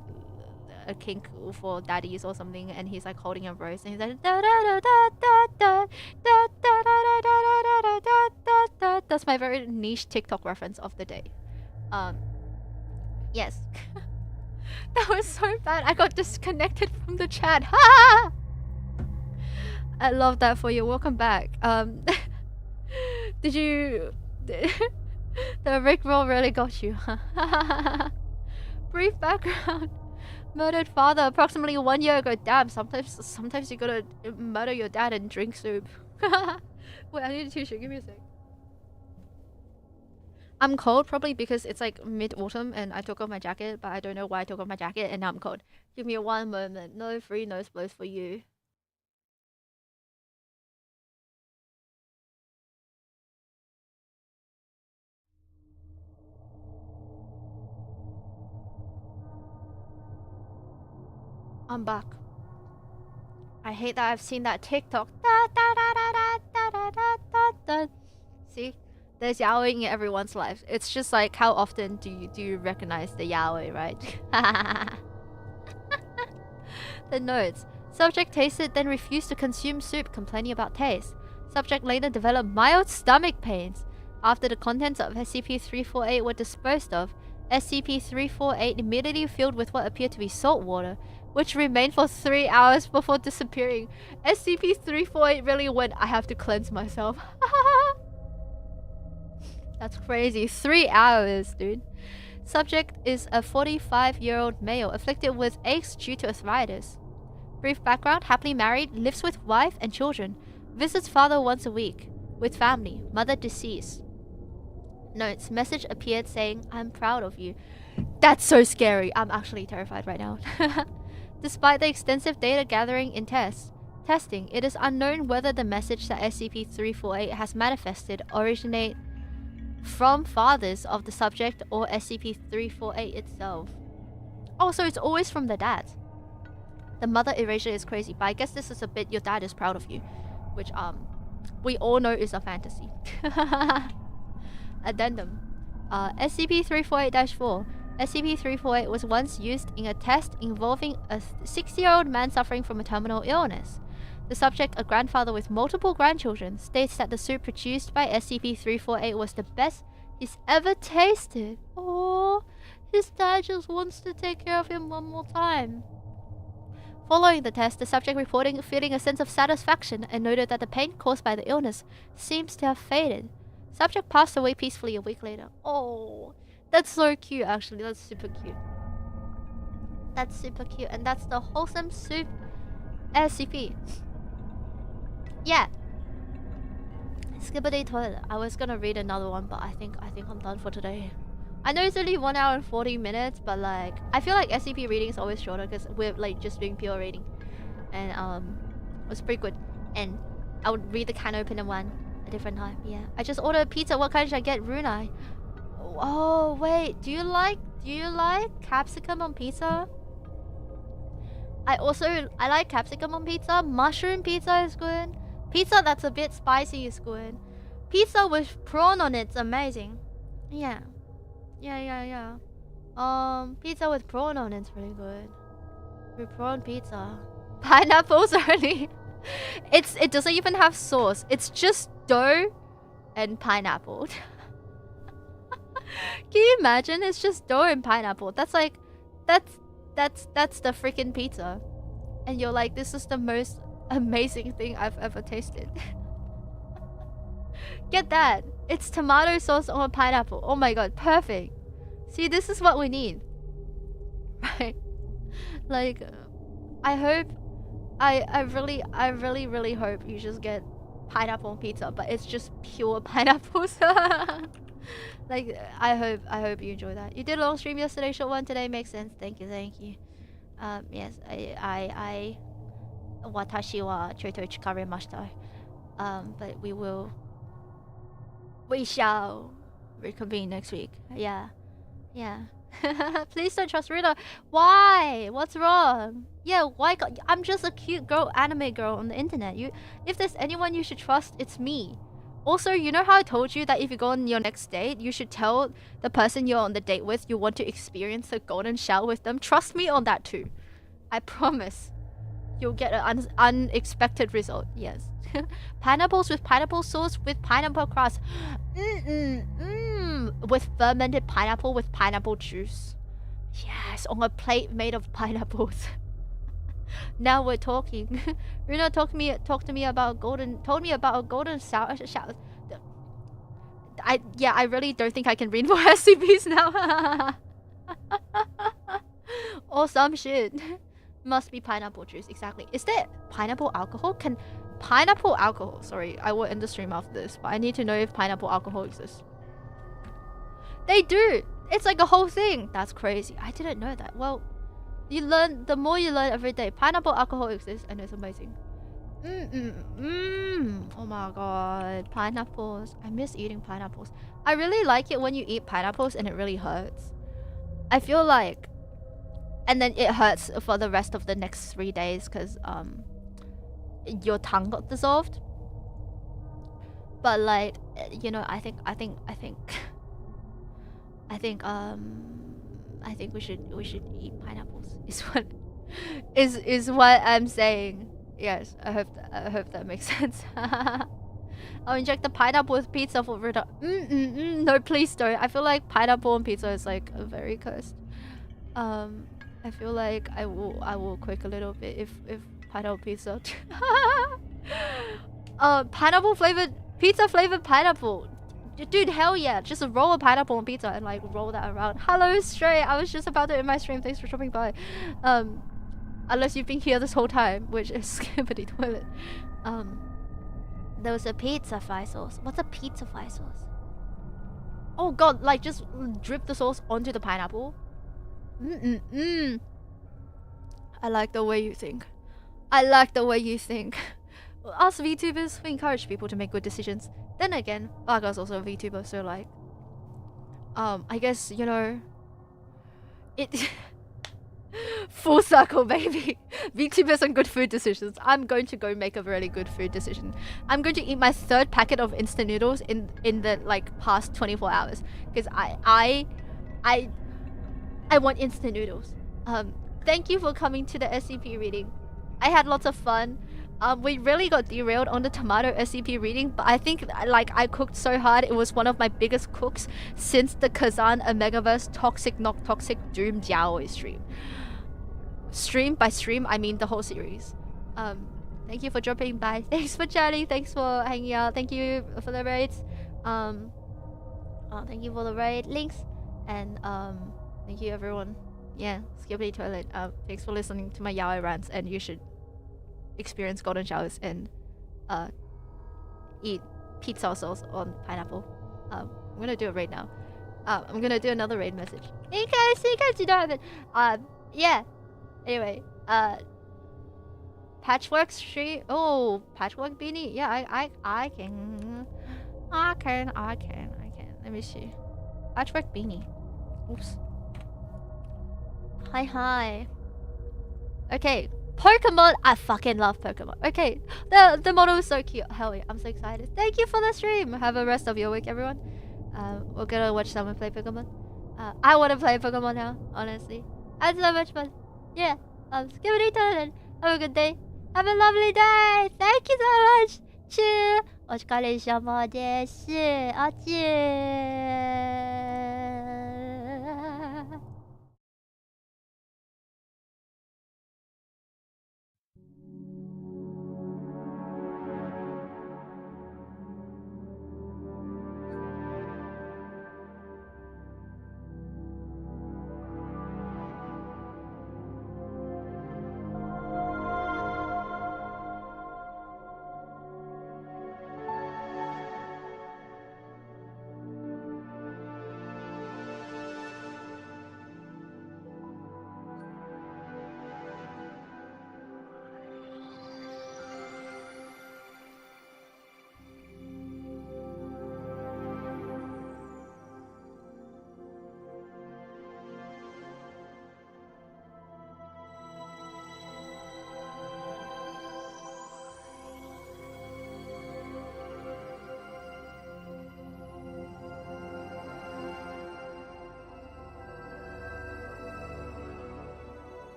a kink for daddies or something, and he's like holding a rose and he's like da da da da da da da da da da da da. That's my very niche TikTok reference of the day. Yes. That was so bad. I got disconnected from the chat. Ha! I love that for you. Welcome back. Did you the Rickroll really got you? Brief background. Murdered father approximately 1 year ago. Damn, sometimes you gotta murder your dad and drink soup. Wait, I need a tissue. Give me a sec. I'm cold, probably because it's like mid-autumn and I took off my jacket, but I don't know why I took off my jacket and now I'm cold. Give me one moment. No free nose blows for you. I'm back. I hate that I've seen that TikTok. Da, da, da, da, da, da, da, da, da. See? There's yaoi in everyone's life. It's just like, how often do you recognize the yaoi, right? The notes. Subject tasted, then refused to consume soup, complaining about taste. Subject later developed mild stomach pains. After the contents of SCP-348 were disposed of, SCP-348 immediately filled with what appeared to be salt water, which remained for 3 hours before disappearing. SCP-348 really went, I have to cleanse myself. That's crazy. 3 hours, dude. Subject is a 45-year-old male afflicted with aches due to arthritis. Brief background. Happily married, lives with wife and children. Visits father once a week. With family. Mother deceased. Notes. Message appeared saying, I'm proud of you. That's so scary. I'm actually terrified right now. Despite the extensive data gathering in testing, it is unknown whether the message that SCP-348 has manifested originate from fathers of the subject or SCP-348 itself. Oh, so it's always from the dad. The mother erasure is crazy, but I guess this is a bit your dad is proud of you, which we all know is a fantasy. Addendum. SCP-348-4. SCP-348 was once used in a test involving a 60-year-old man suffering from a terminal illness. The subject, a grandfather with multiple grandchildren, states that the soup produced by SCP-348 was the best he's ever tasted. Oh, his dad just wants to take care of him one more time. Following the test, the subject reported feeling a sense of satisfaction and noted that the pain caused by the illness seems to have faded. Subject passed away peacefully a week later. Oh, that's so cute actually. That's super cute. That's super cute. And that's the wholesome soup SCP. Yeah. Skippity toilet. I was gonna read another one, but I think I'm done for today. I know it's only 1 hour and 40 minutes, but like I feel like SCP reading is always shorter because we're like just doing pure reading, and it was pretty good. And I would read the can opener one a different time. Yeah. I just ordered pizza. What kind should I get, Ruuna? Oh wait, do you like capsicum on pizza? I like capsicum on pizza. Mushroom pizza is good. Pizza that's a bit spicy is good. Pizza with prawn on it's amazing. Yeah. Yeah. Pizza with prawn on it's really good. With prawn pizza. Pineapples only. It doesn't even have sauce. It's just dough and pineapple. Can you imagine? It's just dough and pineapple. That's like, that's the freaking pizza. And you're like, this is the most amazing thing I've ever tasted. Get that. It's tomato sauce on a pineapple. Oh my god, perfect. See, this is what we need. Right? Like, I hope, I really hope you just get pineapple on pizza, but it's just pure pineapples. Like, I hope you enjoy that. You did a long stream yesterday, short one today, makes sense. Thank you. Yes, I watashi wa choito chikarimashita. But we shall reconvene next week. Yeah. Please don't trust Rita. Why? What's wrong? Yeah, why? I'm just a cute girl, anime girl on the internet. If there's anyone you should trust, it's me. Also, you know how I told you that if you go on your next date, you should tell the person you're on the date with you want to experience a golden shower with them? Trust me on that too. I promise. You'll get an unexpected result. Yes. Pineapples with pineapple sauce with pineapple crust. With fermented pineapple with pineapple juice. Yes, on a plate made of pineapples. Now we're talking. Runa told me about a golden shower. I really don't think I can read more SCPs now. Or some shit. Must be pineapple juice, exactly. Is there pineapple alcohol? Sorry, I will end the stream after this, but I need to know if pineapple alcohol exists. They do! It's like a whole thing! That's crazy. I didn't know that. Well, the more you learn every day. Pineapple alcohol exists and it's amazing. Oh my god. Pineapples. I miss eating pineapples. I really like it when you eat pineapples and it really hurts. I feel like... And then it hurts for the rest of the next 3 days because your tongue got dissolved. But like, you know, I think we should eat pineapples. Is what I'm saying. Yes, I hope that makes sense. I'll inject the pineapple with pizza for Rita. No, please don't. I feel like pineapple on pizza is like very cursed. I feel like I will quake a little bit if pineapple pizza. Pineapple flavored pizza flavored pineapple. Dude, hell yeah. Just roll a pineapple on pizza and like roll that around. Hello, Stray. I was just about to end my stream. Thanks for dropping by. Unless you've been here this whole time, which is skippity toilet. There was a pizza fry sauce. What's a pizza fry sauce? Oh god, like just drip the sauce onto the pineapple. I like the way you think. Us VTubers, we encourage people to make good decisions. Then again, Varga's also a VTuber, so like... I guess, you know... It... Full circle, baby. VTubers and good food decisions. I'm going to go make a really good food decision. I'm going to eat my 3rd packet of instant noodles in the like past 24 hours. Because I want instant noodles. Thank you for coming to the SCP reading. I had lots of fun. We really got derailed on the tomato SCP reading, but I think like I cooked so hard. It was one of my biggest cooks since the Kazan Omegaverse Toxic Not Toxic Doom Yaoi stream. Stream by stream, I mean the whole series. Thank you for dropping by. Thanks for chatting. Thanks for hanging out. Thank you for the raids. Thank you for the raid links, and thank you everyone. Yeah, skippity toilet. Thanks for listening to my yaoi rants, and you should experience golden showers and eat pizza sauce on pineapple. I'm gonna do a raid now. I'm gonna do another raid message. In case you don't have it. Yeah. Anyway, patchwork stream. Oh, patchwork beanie. Yeah, I can. Let me see. Patchwork beanie. Oops. Hi. Okay. Pokemon. I fucking love Pokemon. Okay. The model is so cute. Hell yeah. I'm so excited. Thank you for the stream. Have a rest of your week, everyone. We're gonna watch someone play Pokemon. I want to play Pokemon now, honestly. I had so much fun. Yeah, skip it and have a good day. Have a lovely day. Thank you so much. チューお疲れ様です。あちゅー